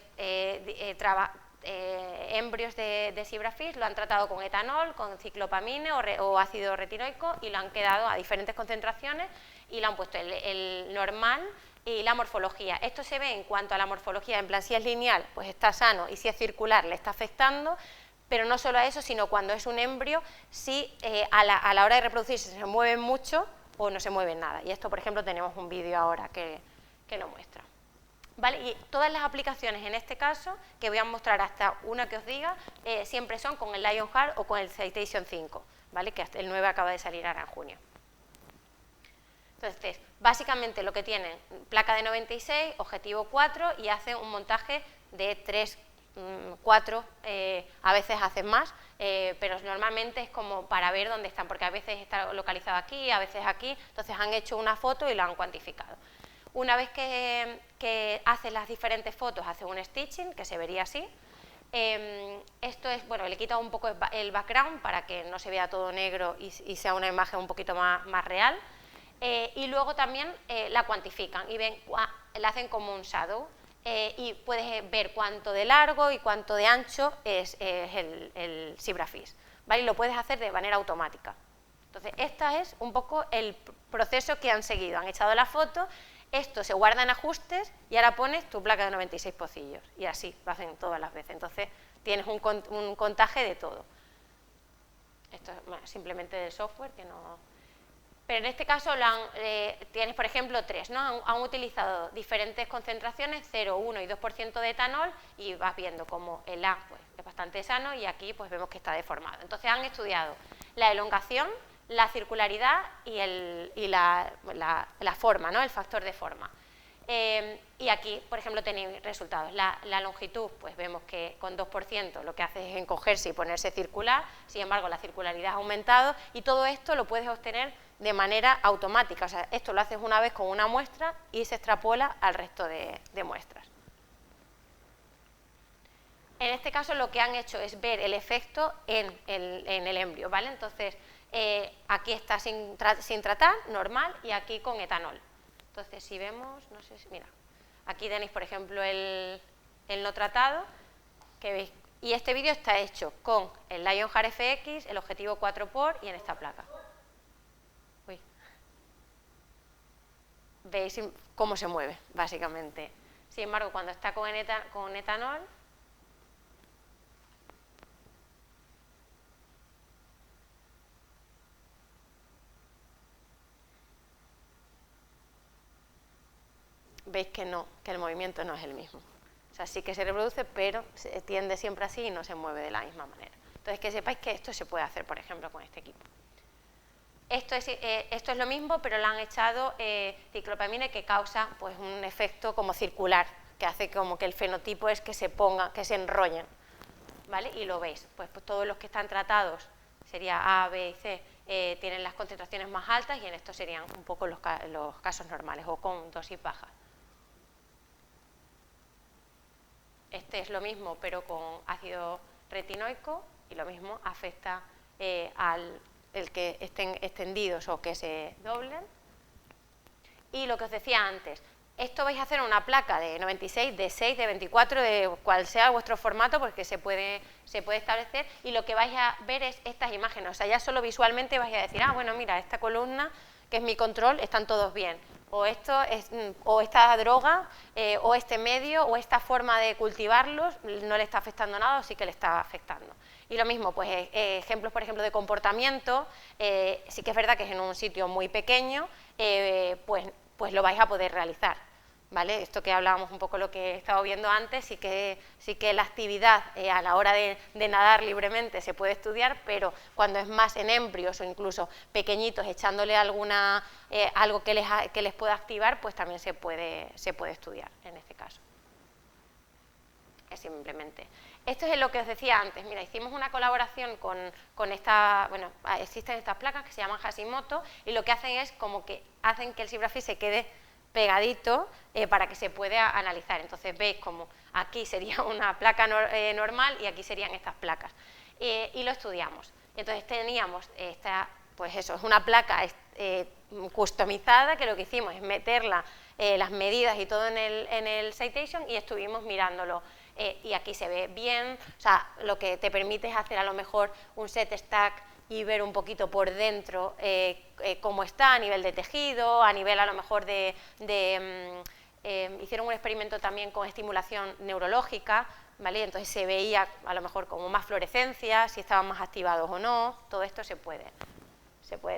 embrios de ZebraFish, lo han tratado con etanol, con ciclopamine o ácido retinoico y lo han quedado a diferentes concentraciones y le han puesto el normal y la morfología. Esto se ve en cuanto a la morfología, en plan si es lineal pues está sano y si es circular le está afectando. Pero no solo a eso, sino cuando es un embrio, si a la hora de reproducirse se mueven mucho o no se mueven nada. Y esto, por ejemplo, tenemos un vídeo ahora que lo muestra. ¿Vale? Y todas las aplicaciones en este caso, que voy a mostrar hasta una que os diga, siempre son con el Lionheart o con el Citation 5, ¿vale? Que el 9 acaba de salir ahora en junio. Entonces, básicamente lo que tienen, placa de 96, objetivo 4 y hace un montaje de 3, 4, a veces hacen más, pero normalmente es como para ver dónde están, porque a veces está localizado aquí, a veces aquí, entonces han hecho una foto y la han cuantificado. Una vez que hace las diferentes fotos, hace un stitching, que se vería así. Esto es, bueno, le quita un poco el background para que no se vea todo negro y sea una imagen un poquito más real. Y luego también la cuantifican y la hacen como un shadow. Y puedes ver cuánto de largo y cuánto de ancho es el ZebraFish, ¿vale? Y lo puedes hacer de manera automática. Entonces, este es un poco el proceso que han seguido. Han echado la foto, esto se guarda en ajustes y ahora pones tu placa de 96 pocillos. Y así lo hacen todas las veces. Entonces, tienes un contaje de todo. Esto es simplemente del software que no... Pero en este caso tienes, por ejemplo, 3, ¿no? Han utilizado diferentes concentraciones, 0, 1 y 2% de etanol, y vas viendo como el A pues, es bastante sano, y aquí pues vemos que está deformado. Entonces han estudiado la elongación, la circularidad y la forma, ¿no? El factor de forma. Y aquí, por ejemplo, tenéis resultados. La longitud, pues vemos que con 2% lo que hace es encogerse y ponerse circular, sin embargo la circularidad ha aumentado, y todo esto lo puedes obtener de manera automática. O sea, esto lo haces una vez con una muestra y se extrapola al resto de muestras. En este caso lo que han hecho es ver el efecto en el embrio, ¿vale? Entonces, aquí está sin tratar, normal, y aquí con etanol. Entonces, si vemos, no sé si, mira, aquí tenéis, por ejemplo, el no tratado, que veis, y este vídeo está hecho con el Lionheart FX, el objetivo 4x y en esta placa. Uy. Veis cómo se mueve, básicamente. Sin embargo, cuando está con etanol, veis que no, que el movimiento no es el mismo. O sea, sí que se reproduce, pero se tiende siempre así y no se mueve de la misma manera. Entonces, que sepáis que esto se puede hacer, por ejemplo, con este equipo. Esto es lo mismo, pero le han echado ciclopamina, que causa pues un efecto como circular, que hace como que el fenotipo es que se ponga, que se enrollen, ¿vale? Y lo veis, pues todos los que están tratados, sería A, B y C, tienen las concentraciones más altas, y en esto serían un poco los casos normales o con dosis bajas. Este es lo mismo, pero con ácido retinoico, y lo mismo afecta al que estén extendidos o que se doblen. Y lo que os decía antes, esto vais a hacer una placa de 96, de 6, de 24, de cual sea vuestro formato, porque se puede establecer, y lo que vais a ver es estas imágenes. O sea, ya solo visualmente vais a decir, ah, bueno, mira, esta columna, que es mi control, están todos bien. O esto es, o esta droga, o este medio, o esta forma de cultivarlos no le está afectando nada, o sí que le está afectando. Y lo mismo, pues ejemplos, por ejemplo, de comportamiento, sí que es verdad que es en un sitio muy pequeño, pues lo vais a poder realizar, ¿vale? Esto que hablábamos un poco lo que he estado viendo antes, sí que la actividad a la hora de nadar libremente se puede estudiar, pero cuando es más en embrios o incluso pequeñitos, echándole algo que les pueda activar, pues también se puede estudiar en este caso. Es simplemente. Esto es lo que os decía antes. Mira, hicimos una colaboración con esta, bueno, existen estas placas que se llaman Hashimoto, y lo que hacen es como que hacen que el SIGGRAPH se quede pegadito para que se pueda analizar. Entonces veis como aquí sería una placa normal y aquí serían estas placas. Y lo estudiamos. Entonces teníamos pues eso, es una placa customizada, que lo que hicimos es meterla, las medidas y todo en el citation, y estuvimos mirándolo. Y aquí se ve bien, o sea, lo que te permite es hacer a lo mejor un set stack y ver un poquito por dentro cómo está a nivel de tejido, a nivel a lo mejor hicieron un experimento también con estimulación neurológica, ¿vale? Entonces se veía a lo mejor como más fluorescencia, si estaban más activados o no, todo esto se puede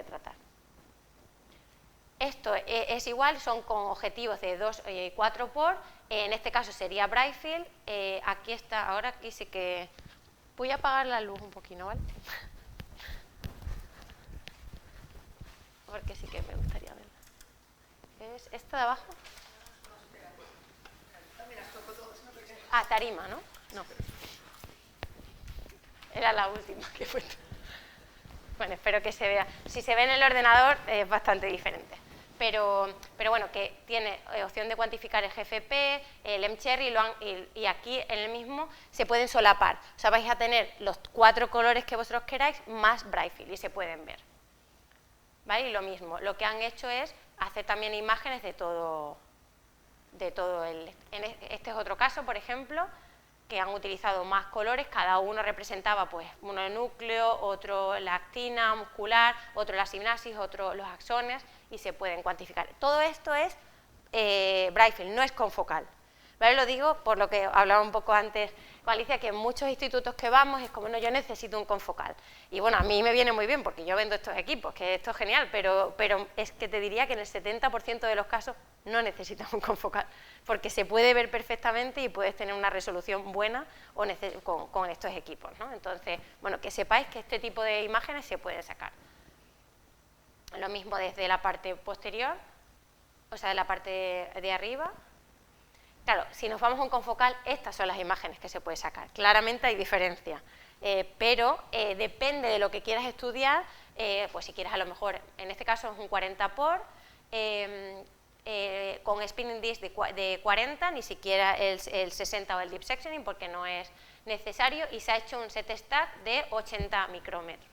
tratar. Esto es igual, son con objetivos de 2 y 4 por, en este caso sería Brightfield, aquí está, ahora aquí sí que... Voy a apagar la luz un poquito, ¿vale? Porque sí que me gustaría verla. ¿Es esta de abajo? Ah, tarima, ¿no? No. Era la última que fue. Bueno, espero que se vea. Si se ve en el ordenador es bastante diferente. Pero bueno, que tiene opción de cuantificar el GFP, el mCherry, y aquí en el mismo se pueden solapar. O sea, vais a tener los 4 colores que vosotros queráis más Brightfield y se pueden ver. ¿Vale? Y lo mismo, lo que han hecho es hacer también imágenes de todo este es otro caso, por ejemplo, que han utilizado más colores, cada uno representaba pues uno el núcleo, otro la actina muscular, otro la sinapsis, otro los axones, y se pueden cuantificar. Todo esto es Brightfield, no es confocal, ¿Vale? Lo digo por lo que hablaba un poco antes con Alicia, que en muchos institutos que vamos es como, no, yo necesito un confocal. Y bueno, a mí me viene muy bien porque yo vendo estos equipos, que esto es genial, pero es que te diría que en el 70% de los casos no necesitas un confocal, porque se puede ver perfectamente y puedes tener una resolución buena con estos equipos, ¿no? Entonces, bueno, que sepáis que este tipo de imágenes se pueden sacar. Lo mismo desde la parte posterior, o sea, de la parte de arriba. Claro, si nos vamos a un confocal, estas son las imágenes que se puede sacar. Claramente hay diferencia, pero depende de lo que quieras estudiar, pues si quieres a lo mejor, en este caso es un 40 por, con spinning disk de 40, ni siquiera el 60 o el deep sectioning, porque no es necesario, y se ha hecho un set stack de 80 micrómetros,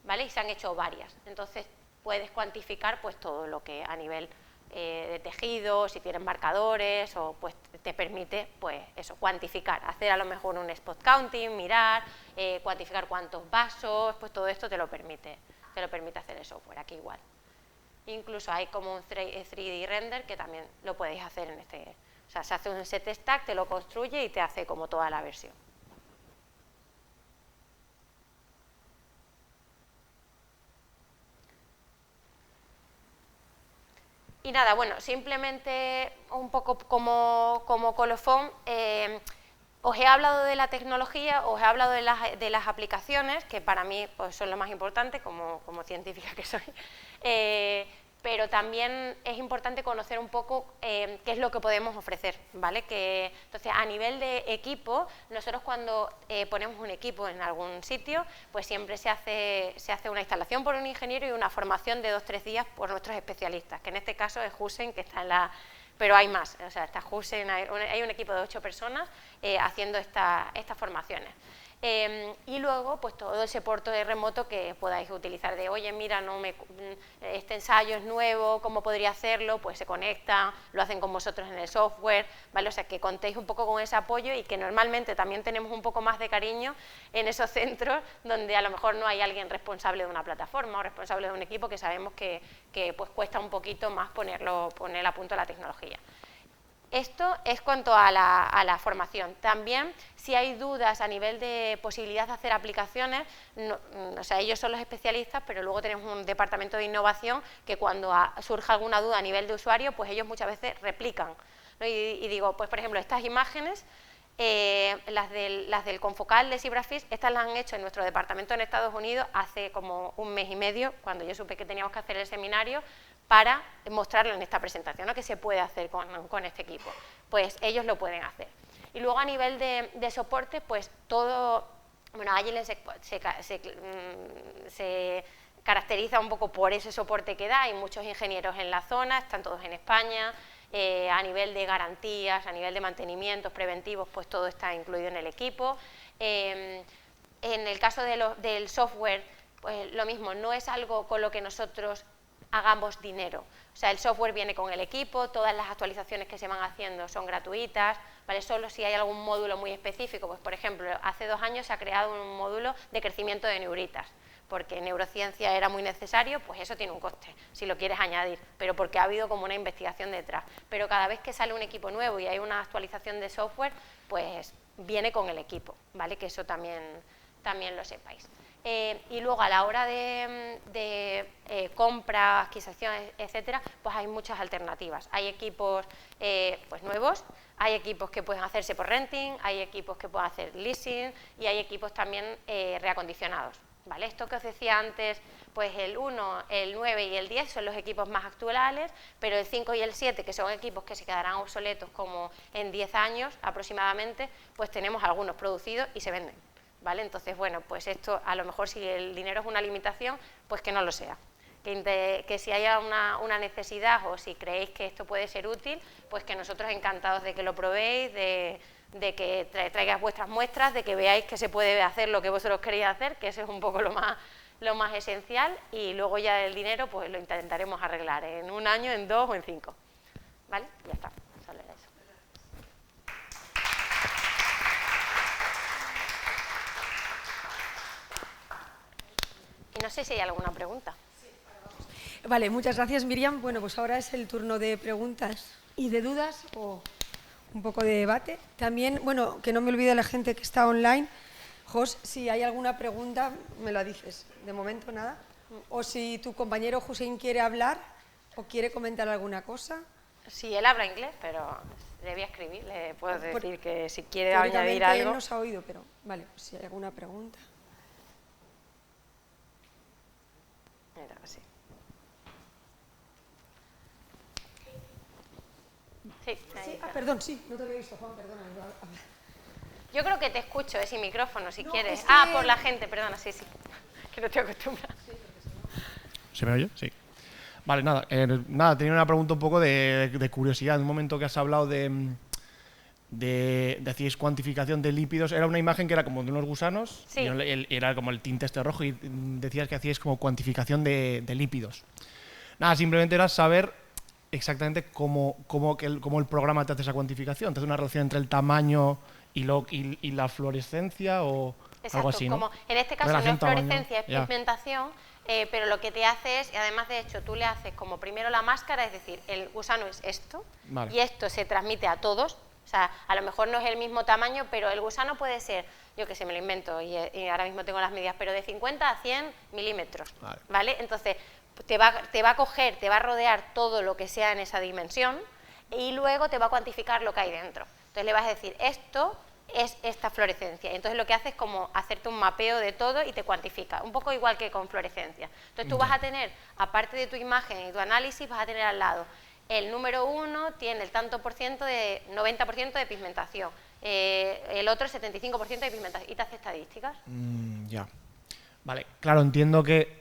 ¿vale? Y se han hecho varias, entonces puedes cuantificar pues todo lo que a nivel de tejido, si tienes marcadores, o pues te permite pues eso, cuantificar, hacer a lo mejor un spot counting, mirar, cuantificar cuántos vasos, pues todo esto te lo permite hacer el software, aquí igual. Incluso hay como un 3D render que también lo podéis hacer en este, o sea, se hace un set stack, te lo construye y te hace como toda la versión. Y nada, bueno, simplemente un poco como colofón, os he hablado de la tecnología, os he hablado de las aplicaciones, que para mí pues, son lo más importante, como científica que soy, pero también es importante conocer un poco qué es lo que podemos ofrecer, ¿vale? Entonces, a nivel de equipo, nosotros cuando ponemos un equipo en algún sitio, pues siempre se hace una instalación por un ingeniero y una formación de 2 o 3 días por nuestros especialistas, que en este caso es Hussein, que está en la... Pero hay más, o sea, está Hussein, hay un equipo de 8 personas haciendo estas formaciones. Y luego, pues todo el soporte de remoto que podáis utilizar de, oye, mira, este ensayo es nuevo, ¿cómo podría hacerlo? Pues se conectan, lo hacen con vosotros en el software, ¿vale? O sea, que contéis un poco con ese apoyo y que normalmente también tenemos un poco más de cariño en esos centros donde a lo mejor no hay alguien responsable de una plataforma o responsable de un equipo, que sabemos que pues cuesta un poquito más poner a punto la tecnología. Esto es cuanto a la formación. También, si hay dudas a nivel de posibilidad de hacer aplicaciones, o sea, ellos son los especialistas, pero luego tenemos un departamento de innovación que cuando surja alguna duda a nivel de usuario, pues ellos muchas veces replican, ¿no? Y digo, pues por ejemplo, estas imágenes, las del confocal de Zebrafish, estas las han hecho en nuestro departamento en Estados Unidos hace como 1 mes y medio, cuando yo supe que teníamos que hacer el seminario, para mostrarlo en esta presentación, ¿no? Que se puede hacer con este equipo. Pues ellos lo pueden hacer. Y luego a nivel de soporte, pues todo, bueno, Agile se caracteriza un poco por ese soporte que da, hay muchos ingenieros en la zona, están todos en España, a nivel de garantías, a nivel de mantenimientos preventivos, pues todo está incluido en el equipo. En el caso del software, pues lo mismo, no es algo con lo que nosotros hagamos dinero, o sea, el software viene con el equipo, todas las actualizaciones que se van haciendo son gratuitas, ¿vale? Solo si hay algún módulo muy específico, pues por ejemplo, hace 2 años se ha creado un módulo de crecimiento de neuritas, porque neurociencia era muy necesario, pues eso tiene un coste, si lo quieres añadir, pero porque ha habido como una investigación detrás. Pero cada vez que sale un equipo nuevo y hay una actualización de software, pues viene con el equipo, ¿vale? Que eso también lo sepáis. Y luego a la hora de compra, adquisición, etcétera, pues hay muchas alternativas. Hay equipos pues nuevos, hay equipos que pueden hacerse por renting, hay equipos que pueden hacer leasing y hay equipos también reacondicionados, ¿vale? Esto que os decía antes, pues el 1, el 9 y el 10 son los equipos más actuales, pero el 5 y el 7, que son equipos que se quedarán obsoletos como en 10 años aproximadamente, pues tenemos algunos producidos y se venden, ¿vale? Entonces, bueno, pues esto a lo mejor si el dinero es una limitación, pues que no lo sea. Que si haya una necesidad o si creéis que esto puede ser útil, pues que nosotros encantados de que lo probéis, de que traigáis vuestras muestras, de que veáis que se puede hacer lo que vosotros queréis hacer, que eso es un poco lo más esencial, y luego ya el dinero pues lo intentaremos arreglar en 1 año, en 2 o en 5. ¿Vale? Ya está, solo era eso. Y no sé si hay alguna pregunta. Vale, muchas gracias, Miriam. Bueno, pues ahora es el turno de preguntas y de dudas, o un poco de debate. También, bueno, que no me olvide la gente que está online. Jos, si hay alguna pregunta, me la dices. De momento nada. O si tu compañero Hussein quiere hablar o quiere comentar alguna cosa. Sí, él habla inglés, pero le voy a escribir, le puedo decir que si quiere añadir Teóricamente algo. él nos ha oído, pero vale, pues si hay alguna pregunta. Mira, sí. Sí, ahí Sí, está. perdón, sí, no te había visto, Juan, perdona. Yo creo que te escucho, sin micrófono, si No, quieres. es que- Por la gente, perdona, sí. Que no estoy acostumbrada. ¿Se me oye? Sí. Vale, nada, tenía una pregunta un poco de curiosidad. En un momento que has hablado decíais cuantificación de lípidos, era una imagen que era como de unos gusanos, Sí. y era como el tinte este rojo, y decías que hacíais como cuantificación de lípidos. Nada, simplemente era saber exactamente cómo el programa te hace esa cuantificación. ¿Te hace una relación entre el tamaño y la fluorescencia o Exacto, algo así, ¿no? como en este caso no Relación es tamaño, fluorescencia, es ya. pigmentación, pero lo que te hace es, y además de hecho tú le haces como primero la máscara, es decir, el gusano es esto, Vale. y esto se transmite a todos, o sea, a lo mejor no es el mismo tamaño, pero el gusano puede ser, yo que sé, me lo invento, y ahora mismo tengo las medidas, pero de 50 a 100 milímetros, Vale. ¿vale? Entonces, te va a coger, te va a rodear todo lo que sea en esa dimensión, y luego te va a cuantificar lo que hay dentro. Entonces le vas a decir, esto es esta fluorescencia. Entonces lo que hace es como hacerte un mapeo de todo y te cuantifica, un poco igual que con fluorescencia. Entonces tú vas a tener, aparte de tu imagen y tu análisis, vas a tener al lado, el número 1 tiene el tanto por ciento de 90% de pigmentación, el otro el 75% de pigmentación, y te hace estadísticas. Ya. Vale, claro, entiendo que,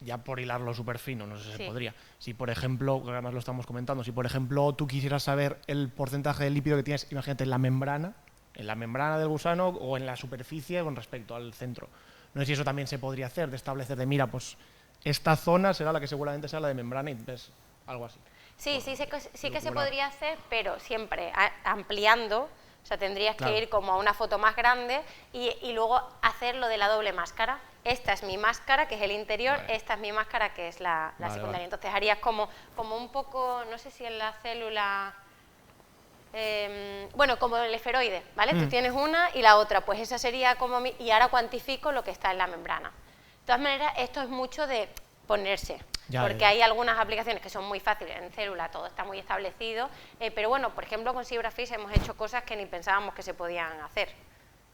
ya por hilarlo súper fino, no sé si Sí. se podría, si por ejemplo, que además lo estamos comentando, si por ejemplo tú quisieras saber el porcentaje de lípido que tienes, imagínate, en la membrana del gusano o en la superficie con respecto al centro. No sé si eso también se podría hacer, de establecer de, mira, pues esta zona será la que seguramente sea la de membrana y ves algo así. Sí, sí que se calcular. podría hacer, pero siempre ampliando, o sea, tendrías Claro. que ir como a una foto más grande y luego hacer lo de la doble máscara. Esta es mi máscara, que es el interior, Vale. esta es mi máscara, que es la Vale, secundaria. vale. Entonces harías como un poco, no sé si en la célula... bueno, como el esferoide, ¿vale? Tú tienes una y la otra, pues esa sería como y ahora cuantifico lo que está en la membrana. De todas maneras, esto es mucho de ponerse, Ya, porque ya. hay algunas aplicaciones que son muy fáciles, en célula todo está muy establecido, pero bueno, por ejemplo con SibraFish hemos hecho cosas que ni pensábamos que se podían hacer.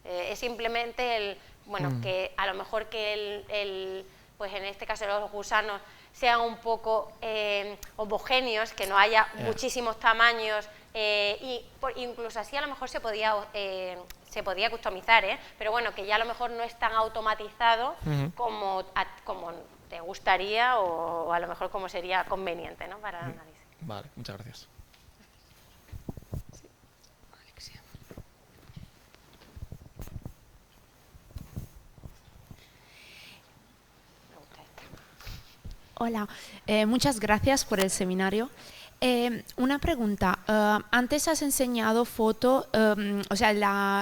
Es simplemente que a lo mejor que pues en este caso los gusanos sean un poco homogéneos, que no haya muchísimos tamaños, incluso así a lo mejor se podía customizar, pero bueno, que ya a lo mejor no es tan automatizado como te gustaría o a lo mejor como sería conveniente, ¿no? Para el análisis. Vale, muchas gracias. Me gusta esta. Hola, muchas gracias por el seminario. Una pregunta. Antes has enseñado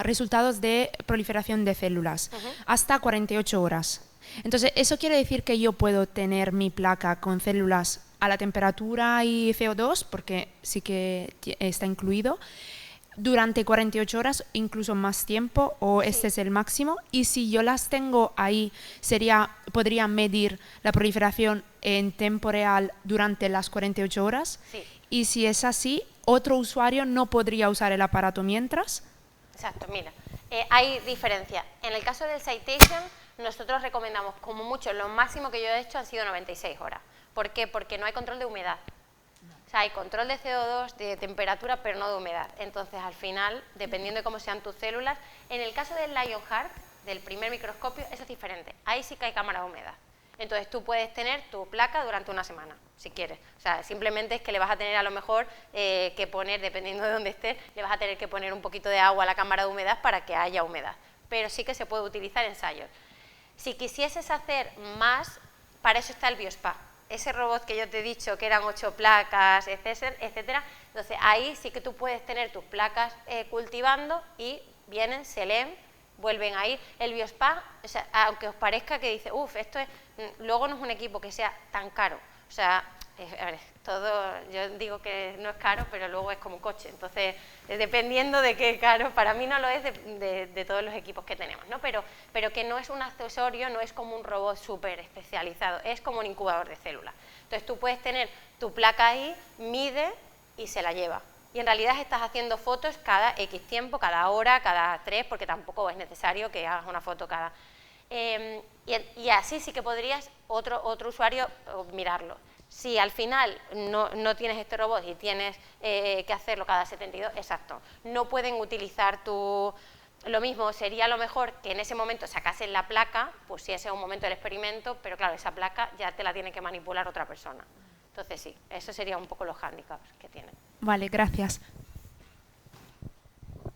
resultados de proliferación de células hasta 48 horas. Entonces, ¿eso quiere decir que yo puedo tener mi placa con células a la temperatura y CO2, porque sí que está incluido, durante 48 horas, incluso más tiempo, o este es el máximo? Y si yo las tengo ahí, ¿podría medir la proliferación en tiempo real durante las 48 horas? Sí. Y si es así, ¿otro usuario no podría usar el aparato mientras? Exacto, mira, hay diferencia. En el caso del Citation, nosotros recomendamos como mucho, lo máximo que yo he hecho han sido 96 horas. ¿Por qué? Porque no hay control de humedad. O sea, hay control de CO2, de temperatura, pero no de humedad. Entonces, al final, dependiendo de cómo sean tus células, en el caso del Lionheart, del primer microscopio, eso es diferente. Ahí sí que hay cámara de humedad. Entonces, tú puedes tener tu placa durante una semana, si quieres. O sea, simplemente es que le vas a tener a lo mejor que poner, dependiendo de dónde estés, le vas a tener que poner un poquito de agua a la cámara de humedad para que haya humedad. Pero sí que se puede utilizar ensayos. Si quisieses hacer más, para eso está el Biospa. Ese robot que yo te he dicho que eran 8 placas, etcétera, entonces ahí sí que tú puedes tener tus placas cultivando y vienen, se leen, vuelven a ir. El Biospa, o sea, aunque os parezca que dice, esto es, luego no es un equipo que sea tan caro. O sea, a ver, todo, yo digo que no es caro, pero luego es como un coche, entonces dependiendo de qué caro, para mí no lo es de todos los equipos que tenemos, ¿no? Pero que no es un accesorio, no es como un robot súper especializado, es como un incubador de células. Entonces tú puedes tener tu placa ahí, mide y se la lleva. Y en realidad estás haciendo fotos cada X tiempo, cada hora, cada 3, porque tampoco es necesario que hagas una foto cada... y así sí que podrías otro usuario mirarlo. Si al final no tienes este robot y tienes que hacerlo cada 72, exacto, no pueden utilizar lo mismo sería lo mejor que en ese momento sacasen la placa, pues si ese es un momento del experimento, pero claro, esa placa ya te la tiene que manipular otra persona. Entonces sí, eso sería un poco los hándicaps que tienen. Vale, gracias.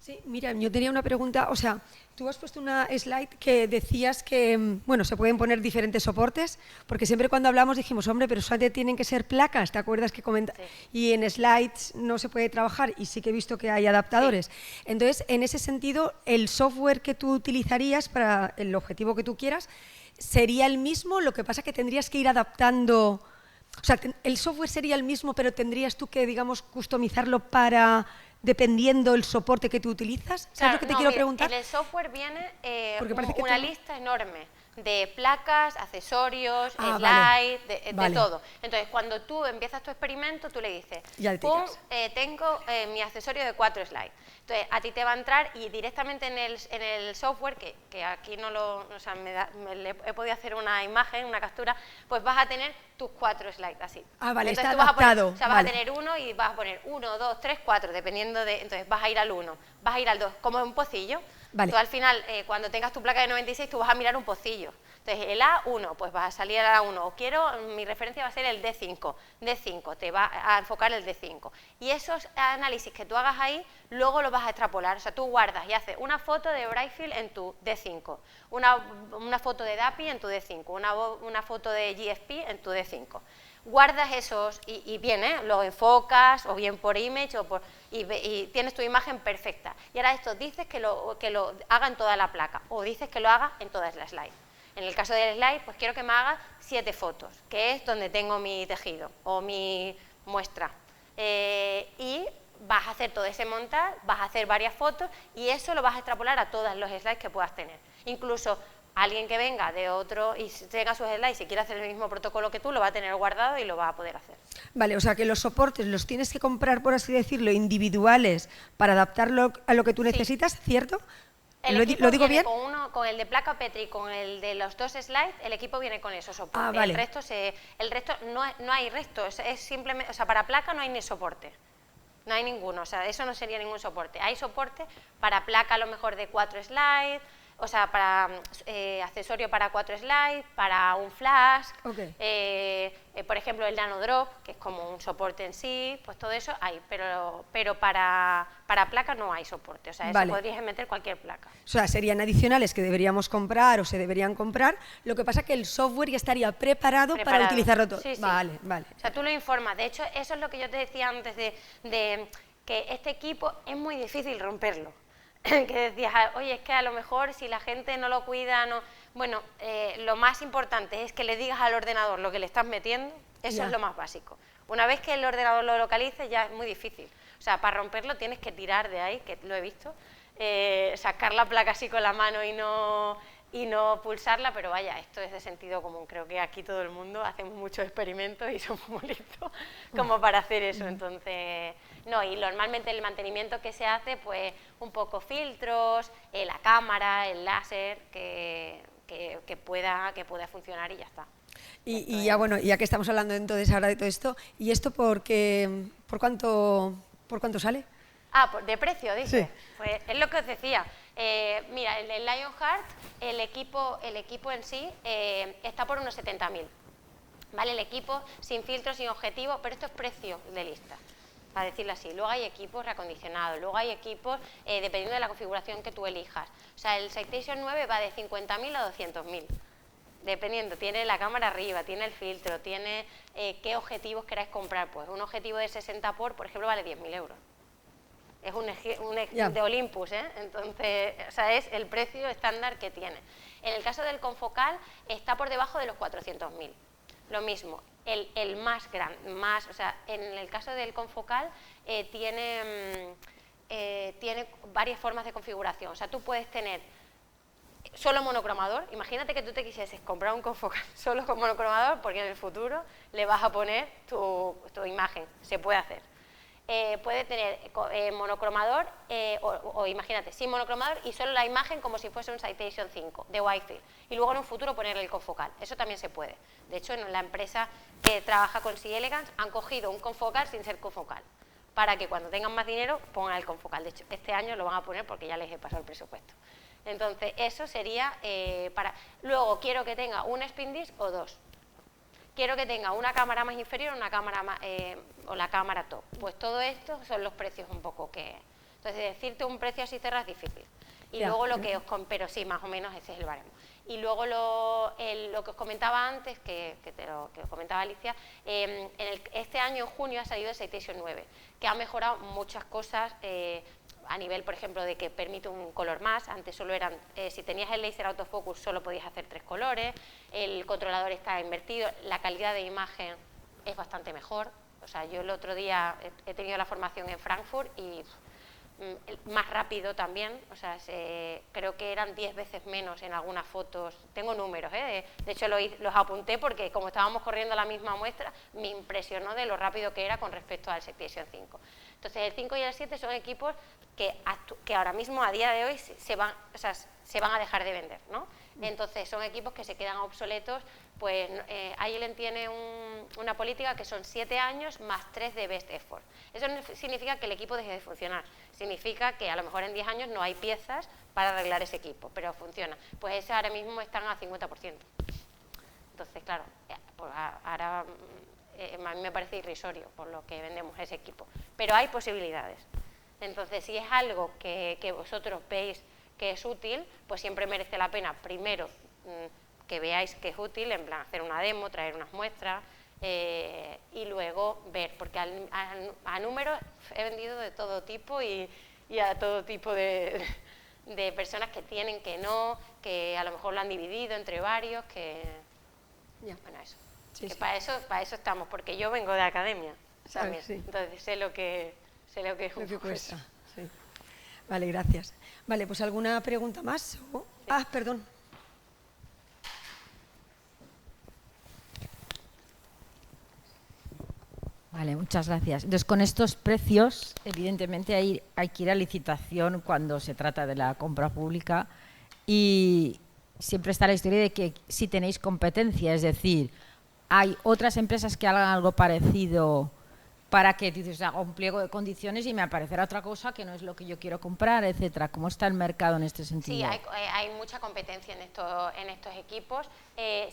Sí, mira, yo tenía una pregunta, o sea, tú has puesto una slide que decías que, bueno, se pueden poner diferentes soportes, porque siempre cuando hablamos dijimos, hombre, pero solamente tienen que ser placas, ¿te acuerdas que comenta? Sí. Y en slides no se puede trabajar y sí que he visto que hay adaptadores. Sí. Entonces, en ese sentido, el software que tú utilizarías para el objetivo que tú quieras sería el mismo, lo que pasa que tendrías que ir adaptando, o sea, el software sería el mismo, pero tendrías tú que, digamos, customizarlo para... dependiendo el soporte que tú utilizas. ¿Sabes claro, lo que te quiero preguntar? En el software viene que una lista enorme de placas, accesorios, slides, vale. de todo. Entonces, cuando tú empiezas tu experimento, tú le dices, tengo mi accesorio de 4 slides. Entonces, a ti te va a entrar y directamente en el software, que aquí no lo, o sea, he podido hacer una imagen, una captura, pues vas a tener tus 4 slides así. Vale, entonces, está adaptado. Vas a tener uno y vas a poner 1, 2, 3, 4, dependiendo de... Entonces, vas a ir al 1, vas a ir al 2, como un pocillo. Vale. Tú al final, cuando tengas tu placa de 96, tú vas a mirar un pocillo. Entonces, el A1, pues vas a salir al A1. O mi referencia va a ser el D5. D5, te va a enfocar el D5. Y esos análisis que tú hagas ahí, luego los vas a extrapolar. O sea, tú guardas y haces una foto de Brightfield en tu D5, una foto de DAPI en tu D5, una foto de GFP en tu D5. Guardas esos y bien, lo enfocas o bien por image y tienes tu imagen perfecta. Y ahora esto dices que lo haga en toda la placa o dices que lo haga en todas las slides. En el caso del slide, pues quiero que me haga 7 fotos, que es donde tengo mi tejido o mi muestra. Y vas a hacer todo ese montar, vas a hacer varias fotos y eso lo vas a extrapolar a todos los slides que puedas tener. Incluso alguien que venga de otro y tenga sus slides y quiera hacer el mismo protocolo que tú, lo va a tener guardado y lo va a poder hacer. Vale, o sea que los soportes los tienes que comprar, por así decirlo, individuales para adaptarlo a lo que tú necesitas, ¿cierto? ¿Lo digo bien? Con el de placa Petri y con el de los 2 slides, el equipo viene con esos soportes. Vale. El resto no hay resto, es simplemente, o sea, para placa no hay ni soporte. No hay ninguno, o sea, eso no sería ningún soporte. Hay soporte para placa a lo mejor de 4 slides, o sea, para accesorio para 4 slides, para un flash, por ejemplo el Nano Drop, que es como un soporte en sí, pues todo eso hay, pero para placa no hay soporte, o sea, eso podrías meter cualquier placa. O sea, serían adicionales que deberíamos comprar o se deberían comprar, lo que pasa es que el software ya estaría preparado para utilizarlo todo. Sí, sí. Vale. O sea, tú lo informas, de hecho, eso es lo que yo te decía antes de que este equipo es muy difícil romperlo. Que decías, oye, es que a lo mejor si la gente no lo cuida, no... Bueno, lo más importante es que le digas al ordenador lo que le estás metiendo, eso es lo más básico. Una vez que el ordenador lo localice ya es muy difícil. O sea, para romperlo tienes que tirar de ahí, que lo he visto, sacar la placa así con la mano y no pulsarla, pero vaya, esto es de sentido común. Creo que aquí todo el mundo hacemos muchos experimentos y somos muy listos como para hacer eso, entonces... No, y normalmente el mantenimiento que se hace, pues un poco filtros, la cámara, el láser, que pueda funcionar y ya está. Y ya bueno, ya que estamos hablando entonces ahora de todo esto, ¿y esto por cuánto sale? De precio, dice. Sí. Pues es lo que os decía. Mira, el Lionheart, el equipo en sí, está por unos 70.000. ¿Vale? El equipo sin filtro, sin objetivo, pero esto es precio de lista, para decirlo así. Luego hay equipos reacondicionados, luego hay equipos dependiendo de la configuración que tú elijas. O sea, el Citation 9 va de 50.000 a 200.000, dependiendo. Tiene la cámara arriba, tiene el filtro, tiene qué objetivos queráis comprar. Pues un objetivo de 60 por ejemplo, vale 10.000 euros. Es de Olympus, Entonces, o sea, es el precio estándar que tiene. En el caso del confocal está por debajo de los 400.000. lo mismo, el más grande, o sea, en el caso del confocal tiene varias formas de configuración. O sea, tú puedes tener solo monocromador. Imagínate que tú te quisieses comprar un confocal solo con monocromador, porque en el futuro le vas a poner tu imagen. Se puede hacer. Puede tener monocromador o imagínate, sin monocromador y solo la imagen como si fuese un Citation 5 de Wi-Fi. Y luego en un futuro ponerle el confocal. Eso también se puede. De hecho, en la empresa que trabaja con C Elegance han cogido un confocal sin ser confocal, para que cuando tengan más dinero pongan el confocal. De hecho, este año lo van a poner porque ya les he pasado el presupuesto. Entonces, eso sería para... Luego, quiero que tenga un spin disc o dos. Quiero que tenga una cámara más inferior una cámara o la cámara top. Pues todo esto son los precios un poco que... Entonces, decirte un precio así cerrado es difícil. Y luego lo que os... Pero sí, más o menos ese es el baremo. Y luego lo que os comentaba antes, que os comentaba Alicia, este año, en junio, ha salido el Citation 9, que ha mejorado muchas cosas a nivel, por ejemplo, de que permite un color más. Antes solo eran, si tenías el laser autofocus, solo podías hacer 3 colores, el controlador está invertido, la calidad de imagen es bastante mejor. O sea, yo el otro día he tenido la formación en Frankfurt y más rápido también, o sea, creo que eran 10 veces menos en algunas fotos. Tengo números, de hecho los apunté porque como estábamos corriendo la misma muestra, me impresionó de lo rápido que era con respecto al Citation 5. Entonces, el 5 y el 7 son equipos que ahora mismo, a día de hoy, se van a dejar de vender, ¿no? Entonces, son equipos que se quedan obsoletos. Pues Agilent tiene una política que son 7 años más 3 de best effort. Eso no significa que el equipo deje de funcionar, significa que a lo mejor en 10 años no hay piezas para arreglar ese equipo, pero funciona. Pues ese ahora mismo están a 50%. Entonces, claro, pues ahora a mí me parece irrisorio por lo que vendemos ese equipo, pero hay posibilidades. Entonces, si es algo que vosotros veis que es útil, pues siempre merece la pena, primero, que veáis que es útil, en plan hacer una demo, traer unas muestras y luego ver, porque a números he vendido de todo tipo y a todo tipo de personas que tienen, que no, que a lo mejor lo han dividido entre varios, que... Bueno, eso. Sí, que sí. Para eso estamos, porque yo vengo de academia, ¿sabes? Sí. Entonces sé lo que es un poco cuesta. Sí. Vale, gracias. Vale, pues ¿alguna pregunta más? Sí. Perdón. Vale, muchas gracias. Entonces, con estos precios, evidentemente hay que ir a licitación cuando se trata de la compra pública y siempre está la historia de que si tenéis competencia, es decir, hay otras empresas que hagan algo parecido para que dices, hago un pliego de condiciones y me aparecerá otra cosa que no es lo que yo quiero comprar, etcétera. ¿Cómo está el mercado en este sentido? Sí, hay mucha competencia en estos equipos.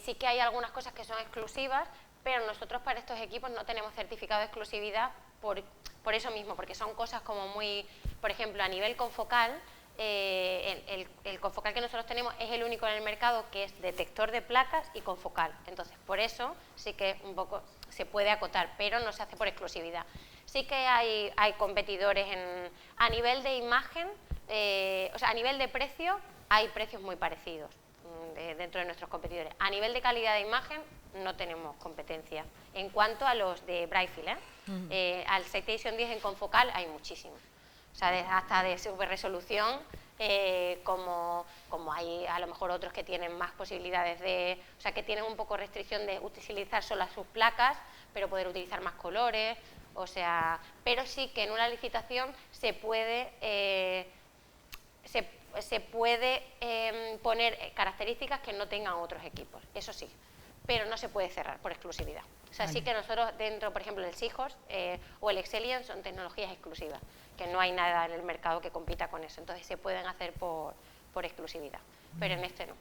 Sí que hay algunas cosas que son exclusivas, pero nosotros para estos equipos no tenemos certificado de exclusividad por eso mismo, porque son cosas como muy, por ejemplo, a nivel confocal, el confocal que nosotros tenemos es el único en el mercado que es detector de placas y confocal. Entonces, por eso sí que un poco se puede acotar, pero no se hace por exclusividad. Sí que hay competidores a nivel de imagen, o sea, a nivel de precio, hay precios muy parecidos dentro de nuestros competidores. A nivel de calidad de imagen, no tenemos competencia. En cuanto a los de Brightfield, al Citation 10 en confocal hay muchísimos. O sea, hasta de super resolución, como hay a lo mejor otros que tienen más posibilidades o sea, que tienen un poco restricción de utilizar solo sus placas, pero poder utilizar más colores, o sea, pero sí que en una licitación se puede poner características que no tengan otros equipos, eso sí, pero no se puede cerrar por exclusividad. O sea, sí que nosotros dentro, por ejemplo, del Seahorse o el Excellion son tecnologías exclusivas, que no hay nada en el mercado que compita con eso, entonces se pueden hacer por exclusividad, pero en este no.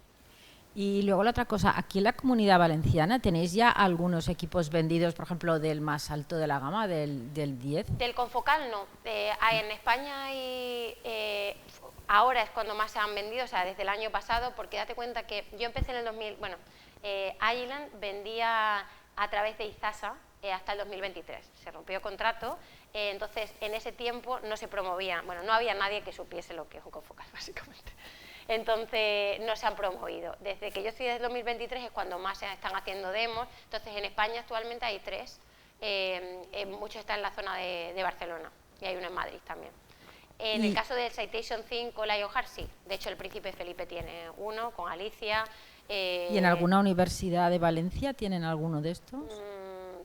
Y luego la otra cosa, aquí en la Comunidad Valenciana, ¿tenéis ya algunos equipos vendidos, por ejemplo, del más alto de la gama, del 10? Del confocal no. En España ahora es cuando más se han vendido, o sea, desde el año pasado, porque date cuenta que yo empecé en el 2000, bueno, Agilent vendía a través de Izasa hasta el 2023, se rompió contrato, entonces en ese tiempo no se promovía, bueno, no había nadie que supiese lo que es un confocal, básicamente. Entonces no se han promovido. Desde que yo estoy desde 2023 es cuando más se están haciendo demos. Entonces en España actualmente hay 3, muchos están en la zona de Barcelona y hay uno en Madrid también. En el caso del Citation 5 Lionheart sí, de hecho el Príncipe Felipe tiene uno con Alicia. ¿Y en alguna universidad de Valencia tienen alguno de estos?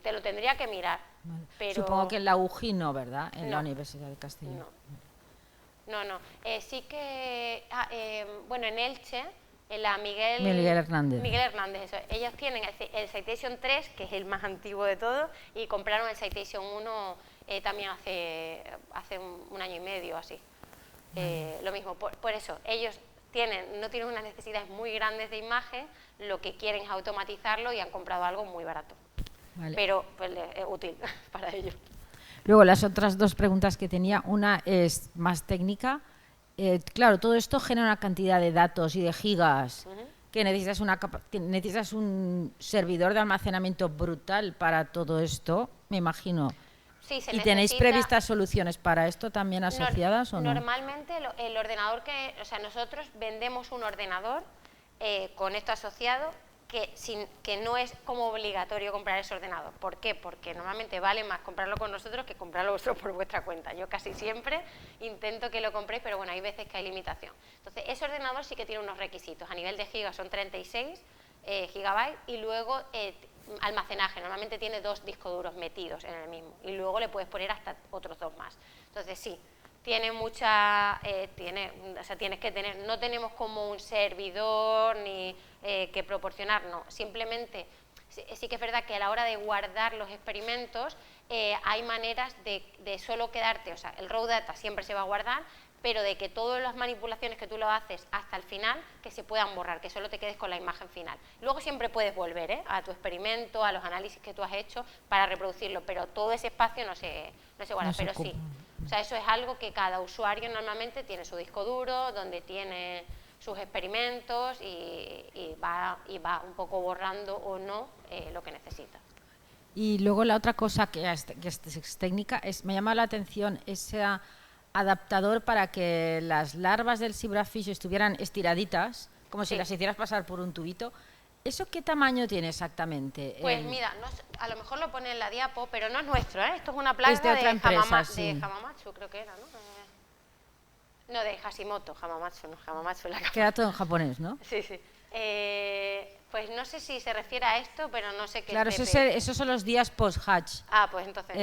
Te lo tendría que mirar. Vale. Pero Supongo que en la UJI no, ¿verdad? En la No. Universidad de Castellón. No. Sí que, bueno, en Elche, en la Miguel Hernández. Miguel Hernández, eso. Ellos tienen el Citation 3, que es el más antiguo de todos, y compraron el Citation 1 también hace un año y medio así. Lo mismo, por eso, ellos no tienen unas necesidades muy grandes de imagen, lo que quieren es automatizarlo y han comprado algo muy barato. Vale. Pero pues, es útil para ellos. Luego, las otras 2 preguntas que tenía, una es más técnica. Claro, todo esto genera una cantidad de datos y de gigas que necesitas un servidor de almacenamiento brutal para todo esto, me imagino. Sí, ¿Y tenéis previstas soluciones para esto también asociadas o no? Normalmente el ordenador o sea, nosotros vendemos un ordenador con esto asociado que no es como obligatorio comprar ese ordenador. ¿Por qué? Porque normalmente vale más comprarlo con nosotros que comprarlo vosotros por vuestra cuenta. Yo casi siempre intento que lo compréis, pero bueno, hay veces que hay limitación. Entonces, ese ordenador sí que tiene unos requisitos. A nivel de gigas son 36 gigabytes y luego almacenaje. Normalmente tiene 2 discos duros metidos en el mismo y luego le puedes poner hasta otros 2 más. Entonces, sí. Tiene mucha, o sea, tienes que tener, no tenemos como un servidor ni que proporcionar, no, simplemente sí que es verdad que a la hora de guardar los experimentos hay maneras de solo quedarte, o sea, el raw data siempre se va a guardar, pero de que todas las manipulaciones que tú lo haces hasta el final, que se puedan borrar, que solo te quedes con la imagen final. Luego siempre puedes volver a tu experimento, a los análisis que tú has hecho para reproducirlo, pero todo ese espacio no se guarda, pero sí. O sea, eso es algo que cada usuario normalmente tiene su disco duro, donde tiene sus experimentos y va un poco borrando o no lo que necesita. Y luego la otra cosa que es técnica, me llama la atención ese adaptador para que las larvas del zebrafish estuvieran estiraditas, como si las hicieras pasar por un tubito. ¿Eso qué tamaño tiene exactamente? Pues mira, a lo mejor lo pone en la diapo, pero no es nuestro, ¿eh? Esto es una plaga de otra empresa, sí. de Hamamatsu, creo que era, ¿no? No, de Hashimoto, Hamamatsu, no, Hamamatsu es la que... Queda todo en japonés, ¿no? Sí. Pues no sé si se refiere a esto, pero no sé qué claro, es. Esos son los días post-hatch. Ah, pues entonces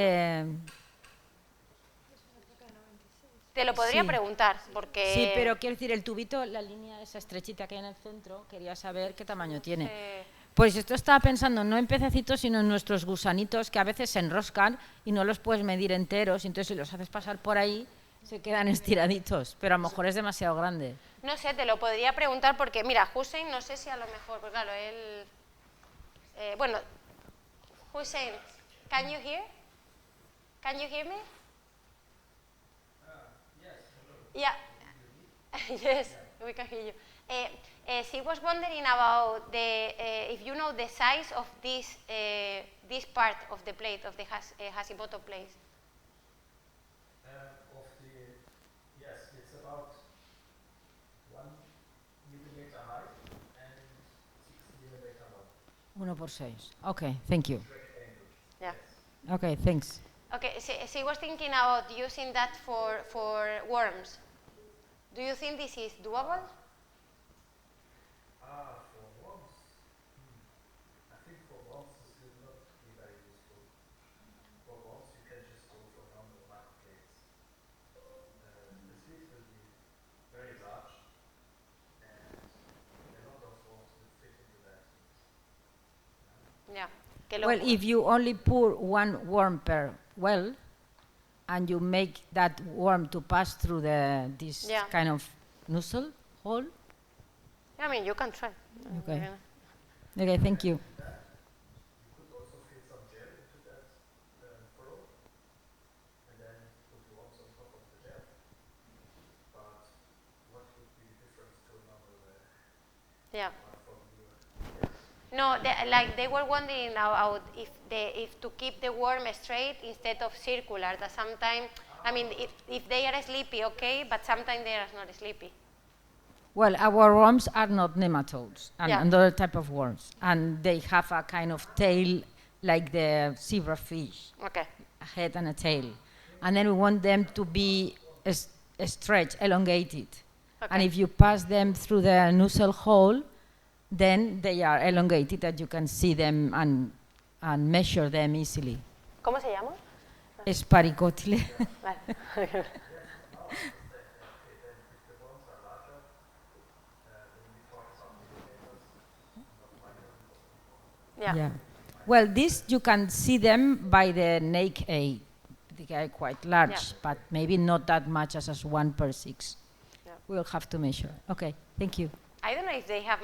te lo podría preguntar, porque... Sí, pero quiero decir, el tubito, la línea esa estrechita que hay en el centro, quería saber qué tamaño tiene. Pues esto estaba pensando no en pececitos, sino en nuestros gusanitos, que a veces se enroscan y no los puedes medir enteros, y entonces si los haces pasar por ahí, se quedan estiraditos, pero a lo mejor es demasiado grande. No sé, te lo podría preguntar, porque mira, Hussein, no sé si a lo mejor, porque claro, él... bueno, Hussein, can you hear? Can you hear me? Yeah, yes, we can hear you. She was wondering about if you know the size of this part of the plate, of the Hashimoto plate. Yes, it's about 1 millimeter high and 6 millimeter long. 1 por 6. Okay, thank you. Yeah. Okay, thanks. Okay, she was thinking about using that for worms. Do you think this is doable? For worms, I think for worms this will not be very useful. For worms you can just go for normal microplates. The sleeves will be very large and a lot of worms will fit into that. Yeah. Well, if you only pour 1 worm per well, and you make that worm to pass through this kind of nozzle hole. I mean, you can try. Okay. Okay, thank you. You could also fill some gel into that furrow and then put the worms on top of the gel. But what would be the difference to a normal Yeah. from you? No, they were wondering about if to keep the worm straight instead of circular. That sometimes, I mean, if they are sleepy, okay, but sometimes they are not sleepy. Well, our worms are not nematodes and Yeah. another type of worms, and they have a kind of tail like the zebrafish, Okay. a head and a tail, and then we want them to be stretched, elongated. And Okay. if you pass them through the nozzle hole, then they are elongated, that you can see them and measure them easily. ¿Cómo se llama? Sparicotyle. Vale. Yeah. Yeah. Well, this you can see them by the naked eye. They are quite large, Yeah. but maybe not that much as 1 per 6. Yeah. We'll have to measure. Okay, thank you. I don't know if they have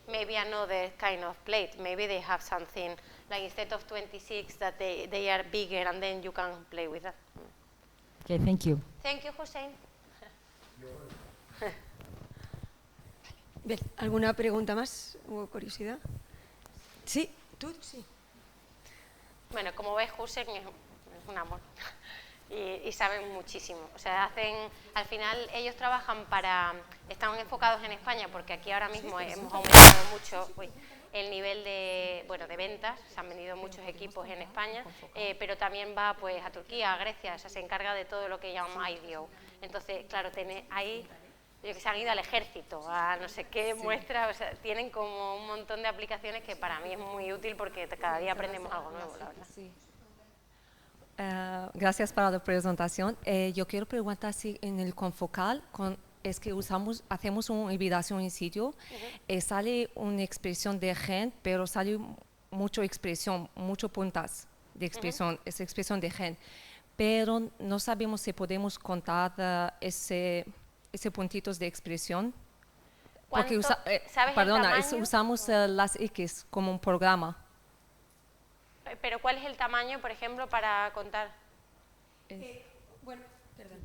maybe another kind of plate. Maybe they have something like instead of 26 that they are bigger and then you can play with that. Okay, thank you. Thank you, Hussein. Bien, ¿alguna pregunta más o curiosidad? Sí, tú sí. Bueno, como ves, Hussein es un amor y saben muchísimo. O sea, al final ellos trabajan están enfocados en España porque aquí ahora mismo hemos aumentado mucho el nivel de ventas. Se han vendido muchos equipos en España, pero también va pues a Turquía, a Grecia. O sea, se encarga de todo lo que llaman IDO. Entonces, claro, ahí que se han ido al ejército, a no sé qué muestra, o sea, tienen como un montón de aplicaciones que para mí es muy útil porque cada día aprendemos algo nuevo, la verdad. Sí. Gracias para la presentación. Yo quiero preguntar si en el confocal es que hacemos una hibridación in situ, sale una expresión de gen, pero sale mucha expresión, muchas puntas de expresión, esa expresión de gen, pero no sabemos si podemos contar ese puntitos de expresión. Porque ¿Sabes el tamaño? usamos las X como un programa. Pero ¿cuál es el tamaño, por ejemplo, para contar? Bueno, perdón.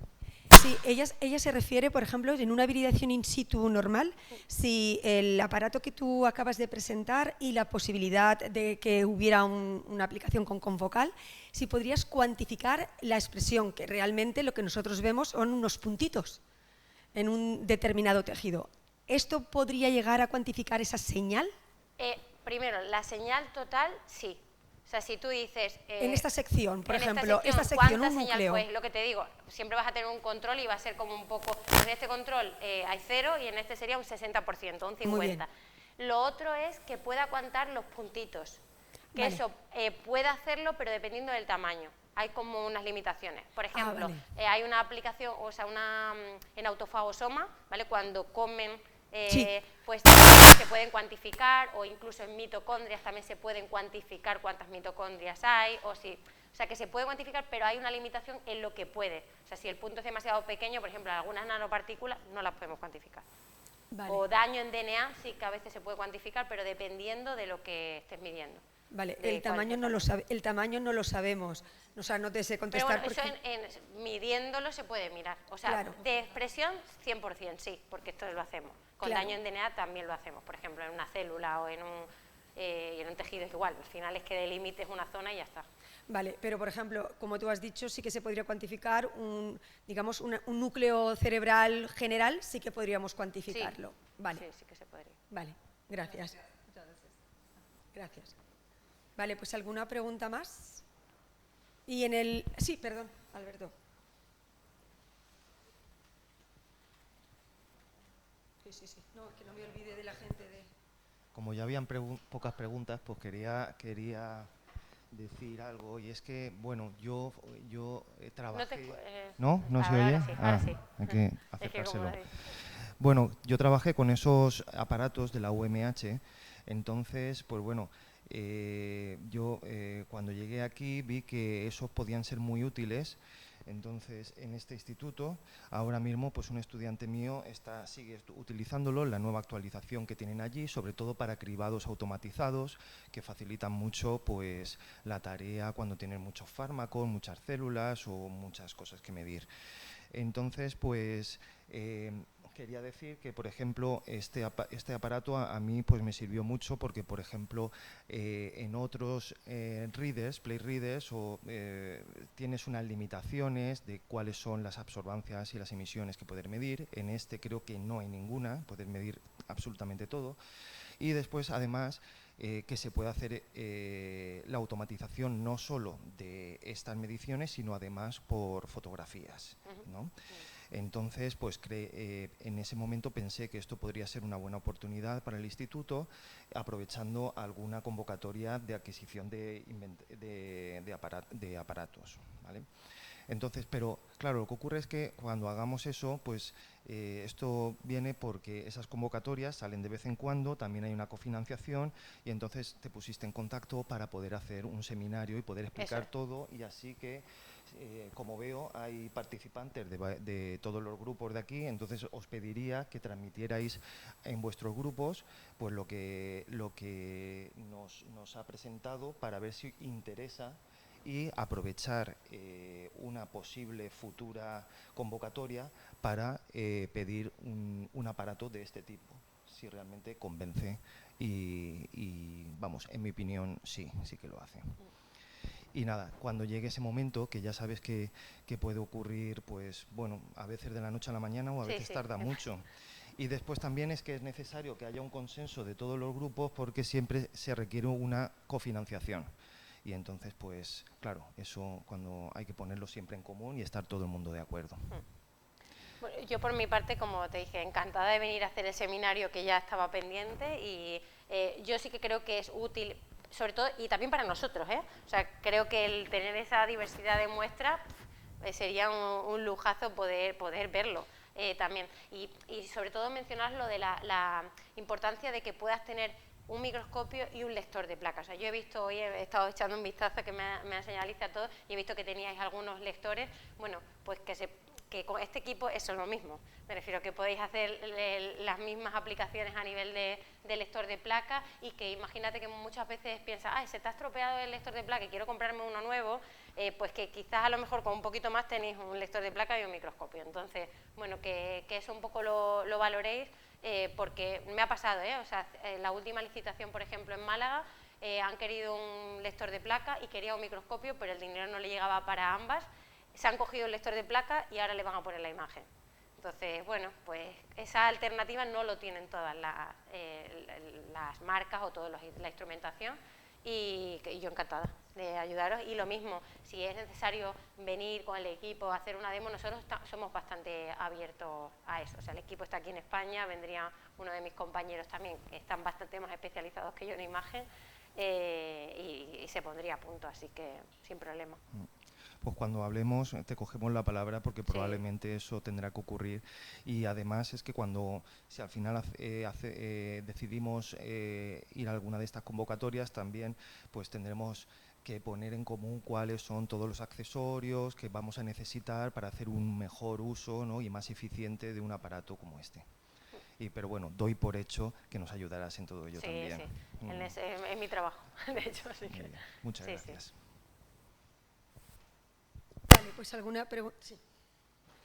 Sí, ella se refiere, por ejemplo, en una hibridación in situ normal, si el aparato que tú acabas de presentar y la posibilidad de que hubiera una aplicación con confocal, si podrías cuantificar la expresión, que realmente lo que nosotros vemos son unos puntitos en un determinado tejido. ¿Esto podría llegar a cuantificar esa señal? Primero, la señal total, sí. O sea, si tú dices... en esta sección, por en ejemplo, esta sección, ¿cuánta un señal? núcleo. Pues lo que te digo, siempre vas a tener un control y va a ser como un poco... En este control hay 0 y en este sería un 60%, un 50%. Muy bien. Lo otro es que pueda contar los puntitos. Que Vale. eso puede hacerlo, pero dependiendo del tamaño. Hay como unas limitaciones. Por ejemplo, vale. hay una aplicación, o sea, en autofagosoma, ¿vale? Cuando comen, Sí. pues se pueden cuantificar, o incluso en mitocondrias también se pueden cuantificar cuántas mitocondrias hay, o sea, que se puede cuantificar, pero hay una limitación en lo que puede. O sea, si el punto es demasiado pequeño, por ejemplo, algunas nanopartículas no las podemos cuantificar. Vale. O daño en DNA sí que a veces se puede cuantificar, pero dependiendo de lo que estés midiendo. Vale, de el tamaño no lo sabemos. O sea, no te sé Pero contestar bueno, porque... eso midiéndolo se puede mirar. O sea, Claro. de expresión 100% sí, porque esto lo hacemos. Con Claro. daño en DNA también lo hacemos, por ejemplo, en una célula o en un tejido es igual. Al final es que delimites una zona y ya está. Vale, pero por ejemplo, como tú has dicho, sí que se podría cuantificar digamos, un núcleo cerebral general, sí que podríamos cuantificarlo. Vale, Sí, sí que se podría. vale, gracias. Gracias. Vale, pues ¿alguna pregunta más? Y en el... Sí, perdón, Alberto. Sí. No, es que no me olvide de la gente de... Como ya habían pocas preguntas, pues quería decir algo, y es que, bueno, yo trabajé... ¿No? ¿No se ahora oye? sí, ahora sí. Hay que Es que como acercárselo. lo digo. Bueno, yo trabajé con esos aparatos de la UMH, entonces, pues bueno, yo cuando llegué aquí vi que esos podían ser muy útiles. Entonces, en este instituto, ahora mismo, pues un estudiante mío sigue utilizándolo, la nueva actualización que tienen allí, sobre todo para cribados automatizados, que facilitan mucho pues la tarea cuando tienen muchos fármacos, muchas células o muchas cosas que medir. Entonces, pues, quería decir que, por ejemplo, este aparato a mí pues me sirvió mucho porque, por ejemplo, en otros play readers, tienes unas limitaciones de cuáles son las absorbancias y las emisiones que poder medir. En este creo que no hay ninguna, poder medir absolutamente todo. Y después, además, que se puede hacer la automatización no solo de estas mediciones, sino además por fotografías, ¿no? Entonces, pues en ese momento pensé que esto podría ser una buena oportunidad para el instituto, aprovechando alguna convocatoria de adquisición de aparatos, ¿vale? Entonces, pero claro, lo que ocurre es que cuando hagamos eso, pues esto viene porque esas convocatorias salen de vez en cuando, también hay una cofinanciación y entonces te pusiste en contacto para poder hacer un seminario y poder explicar todo, y así que, como veo, hay participantes de todos los grupos de aquí, entonces os pediría que transmitierais en vuestros grupos pues lo que nos ha presentado para ver si interesa y aprovechar una posible futura convocatoria para pedir un aparato de este tipo, si realmente convence y vamos, en mi opinión sí que lo hace. Y nada, cuando llegue ese momento, que ya sabes que puede ocurrir, pues bueno, a veces de la noche a la mañana o a veces tarda mucho. Y después también es que es necesario que haya un consenso de todos los grupos porque siempre se requiere una cofinanciación. Y entonces, pues claro, eso cuando hay que ponerlo siempre en común y estar todo el mundo de acuerdo. Bueno, yo por mi parte, como te dije, encantada de venir a hacer el seminario que ya estaba pendiente, y yo sí que creo que es útil, sobre todo, y también para nosotros, ¿eh? O sea, creo que el tener esa diversidad de muestras sería un lujazo poder verlo. También, y sobre todo mencionar lo de la importancia de que puedas tener un microscopio y un lector de placas. O sea, yo he visto, hoy he estado echando un vistazo que me ha enseñado Alicia a todo, y he visto que teníais algunos lectores. Bueno, pues que con este equipo eso es lo mismo. Me refiero que podéis hacer las mismas aplicaciones a nivel de lector de placa, y que imagínate que muchas veces piensas, ay, se te ha estropeado el lector de placa y quiero comprarme uno nuevo, pues que quizás a lo mejor con un poquito más tenéis un lector de placa y un microscopio. Entonces, bueno, que eso un poco lo valoréis, porque me ha pasado, o sea, la última licitación, por ejemplo, en Málaga, han querido un lector de placa y quería un microscopio, pero el dinero no le llegaba para ambas. Se han cogido el lector de placa y ahora le van a poner la imagen. Entonces, bueno, pues esa alternativa no lo tienen todas las marcas o toda la instrumentación, y yo encantada de ayudaros. Y lo mismo, si es necesario venir con el equipo a hacer una demo, nosotros somos bastante abiertos a eso. O sea, el equipo está aquí en España, vendría uno de mis compañeros también, que están bastante más especializados que yo en imagen, y se pondría a punto, así que sin problema. Pues cuando hablemos te cogemos la palabra, porque probablemente eso tendrá que ocurrir. Y además es que si al final decidimos ir a alguna de estas convocatorias, también pues tendremos que poner en común cuáles son todos los accesorios que vamos a necesitar para hacer un mejor uso, ¿no?, y más eficiente de un aparato como este. Pero bueno, doy por hecho que nos ayudarás en todo ello también. Sí, es mi trabajo, de hecho. Así que muchas gracias. Sí. Vale, pues alguna pregunta. Sí.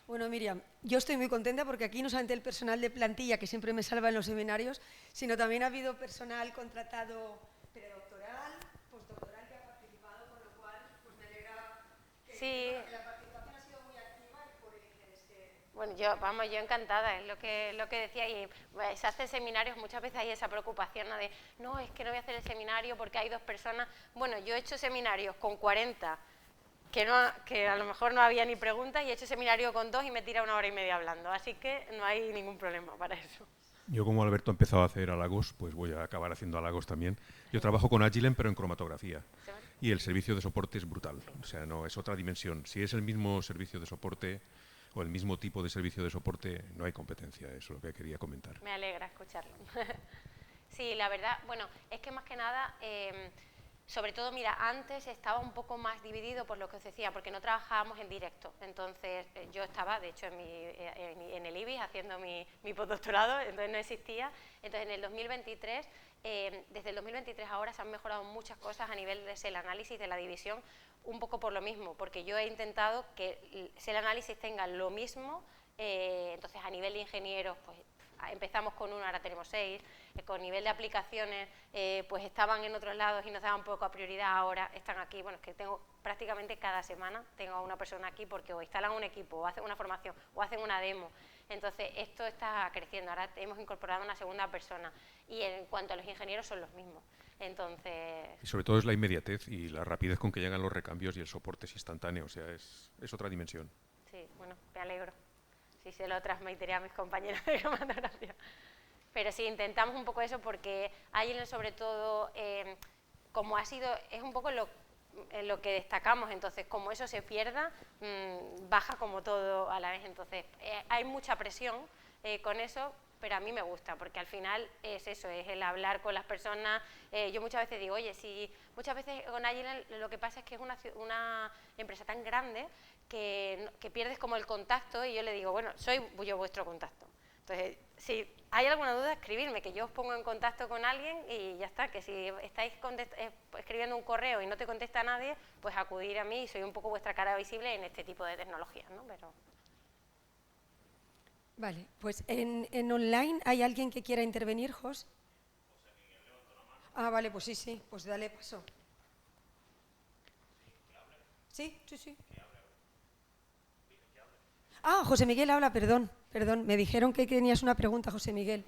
Bueno, Miriam, yo estoy muy contenta porque aquí no solamente el personal de plantilla, que siempre me salva en los seminarios, sino también ha habido personal contratado predoctoral, postdoctoral, que ha participado, con lo cual pues me alegra que la participación ha sido muy activa y por el interés que... Bueno, yo encantada, es lo que decía, y se hacen seminarios, muchas veces hay esa preocupación, ¿no?, de, no, es que no voy a hacer el seminario porque hay 2 personas. Bueno, yo he hecho seminarios con 40, que a lo mejor no había ni preguntas, y he hecho seminario con 2 y me tira 1 hora y media hablando, así que no hay ningún problema para eso. Yo, como Alberto ha empezado a hacer halagos, pues voy a acabar haciendo halagos también. Yo trabajo con Agilent, pero en cromatografía, y el servicio de soporte es brutal, o sea, no es otra dimensión. Si es el mismo servicio de soporte o el mismo tipo de servicio de soporte, no hay competencia, eso es lo que quería comentar. Me alegra escucharlo. Sí, la verdad, bueno, es que más que nada... sobre todo, mira, antes estaba un poco más dividido por lo que os decía, porque no trabajábamos en directo. Entonces, yo estaba, de hecho, en el IBIS haciendo mi postdoctorado, entonces no existía. Entonces, en el 2023, desde el 2023 ahora se han mejorado muchas cosas a nivel de el análisis de la división, un poco por lo mismo, porque yo he intentado que el análisis tenga lo mismo Entonces, a nivel de ingenieros, pues empezamos con uno, ahora tenemos 6. Con nivel de aplicaciones, pues estaban en otros lados y nos daban poco a prioridad, ahora están aquí. Bueno, es que tengo prácticamente cada semana, tengo a una persona aquí porque o instalan un equipo, o hacen una formación, o hacen una demo. Entonces, esto está creciendo. Ahora hemos incorporado una segunda persona. Y en cuanto a los ingenieros, son los mismos. Entonces... Y sobre todo es la inmediatez y la rapidez con que llegan los recambios y el soporte es instantáneo. O sea, es otra dimensión. Sí, bueno, me alegro. Sí, se lo transmitiré a mis compañeros de cromatografía. Pero sí, intentamos un poco eso porque Agile, sobre todo, como ha sido, es un poco lo que destacamos. Entonces, como eso se pierda, baja como todo a la vez. Entonces, hay mucha presión con eso, pero a mí me gusta, porque al final es eso, es el hablar con las personas. Yo muchas veces digo, oye, si muchas veces con Agile lo que pasa es que es una empresa tan grande que pierdes como el contacto, y yo le digo, bueno, soy yo vuestro contacto. Entonces, si hay alguna duda, escribirme, que yo os pongo en contacto con alguien y ya está, que si estáis escribiendo un correo y no te contesta nadie, pues acudir a mí y soy un poco vuestra cara visible en este tipo de tecnologías, ¿no? Pero... Vale, pues en online, ¿hay alguien que quiera intervenir, Jos? Ah, vale, pues sí, pues dale paso. Sí. Ah, José Miguel habla, perdón, me dijeron que tenías una pregunta, José Miguel.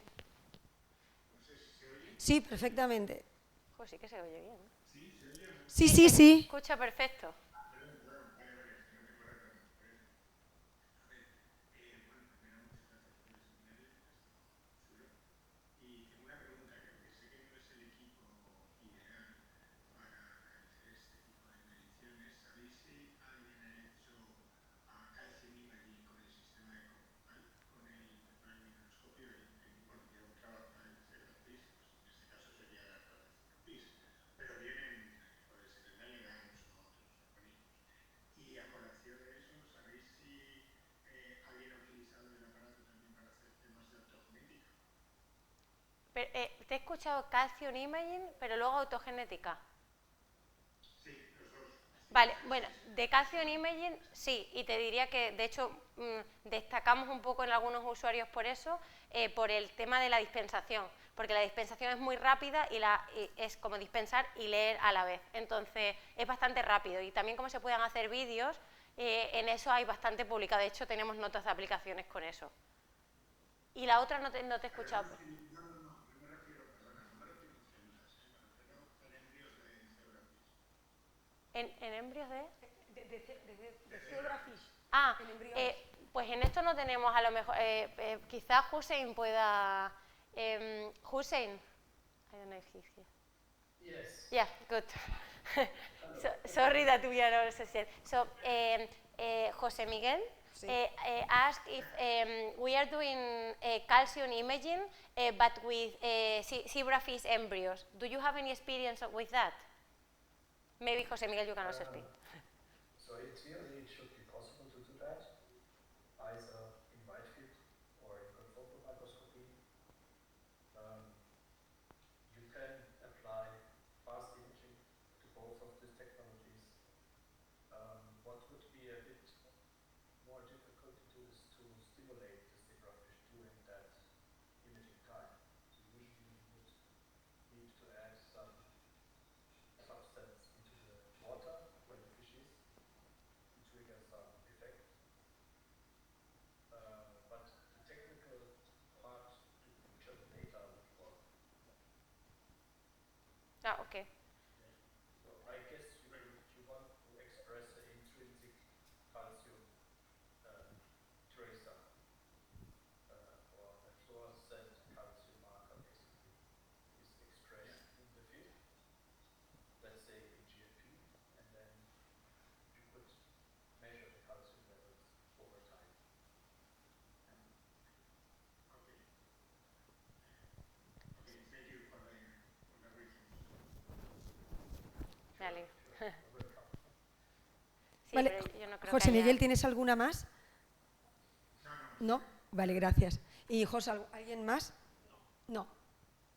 Sí, perfectamente. Pues sí que se oye bien, ¿no? Sí. Se escucha perfecto. Pero, te he escuchado calcium imaging, pero luego autogenética. Sí, los dos. Vale, bueno, de calcium imaging sí, y te diría que de hecho destacamos un poco en algunos usuarios por eso, por el tema de la dispensación, porque la dispensación es muy rápida y es como dispensar y leer a la vez. Entonces es bastante rápido, y también como se puedan hacer vídeos, en eso hay bastante publicado. De hecho tenemos notas de aplicaciones con eso. Y la otra no te he escuchado. ¿En embrios de zebrafish? Ah, pues en esto no tenemos, a lo mejor, quizás Hussein pueda... Hussein, I don't know if he's here. Yes. Yeah, good. Sorry that we are all associated. So, José Miguel asked if we are doing calcium imaging, but with zebrafish embryos. Do you have any experience with that? Maybe José Miguel, you can also speak. So in theory, it should be possible to do that, either in wide field or in confocal microscopy. You can apply fast imaging to both of these technologies. What would be a bit more difficult to do is to stimulate the zebrafish during that imaging time. So usually you would need to add some substance into the water where the fish is to trigger some effect. But the technical part to capture the data would work. Ah, okay. So I guess you want to express the intrinsic calcium tracer or a fluorescent calcium marker basically is expressed in the fish. Let's say in GFP, and then you could measure the calcium levels over time. Okay. Okay, thank you for everything. Me alegro. Sí, Vale, pero yo no creo José que haya... Miguel, ¿tienes alguna más? No. Vale, gracias. ¿Y José, alguien más? No.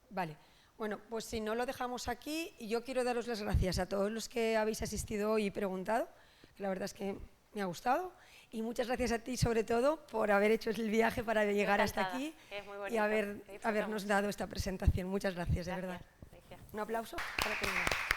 Vale. Bueno, pues si no lo dejamos aquí, yo quiero daros las gracias a todos los que habéis asistido hoy y preguntado, que la verdad es que me ha gustado, Y muchas gracias a ti, sobre todo, por haber hecho el viaje para llegar hasta Encantada, aquí es muy bonito, y he disfrutado habernos mucho. dado esta presentación. Muchas gracias, de Gracias, verdad. gracias. Un aplauso para terminar.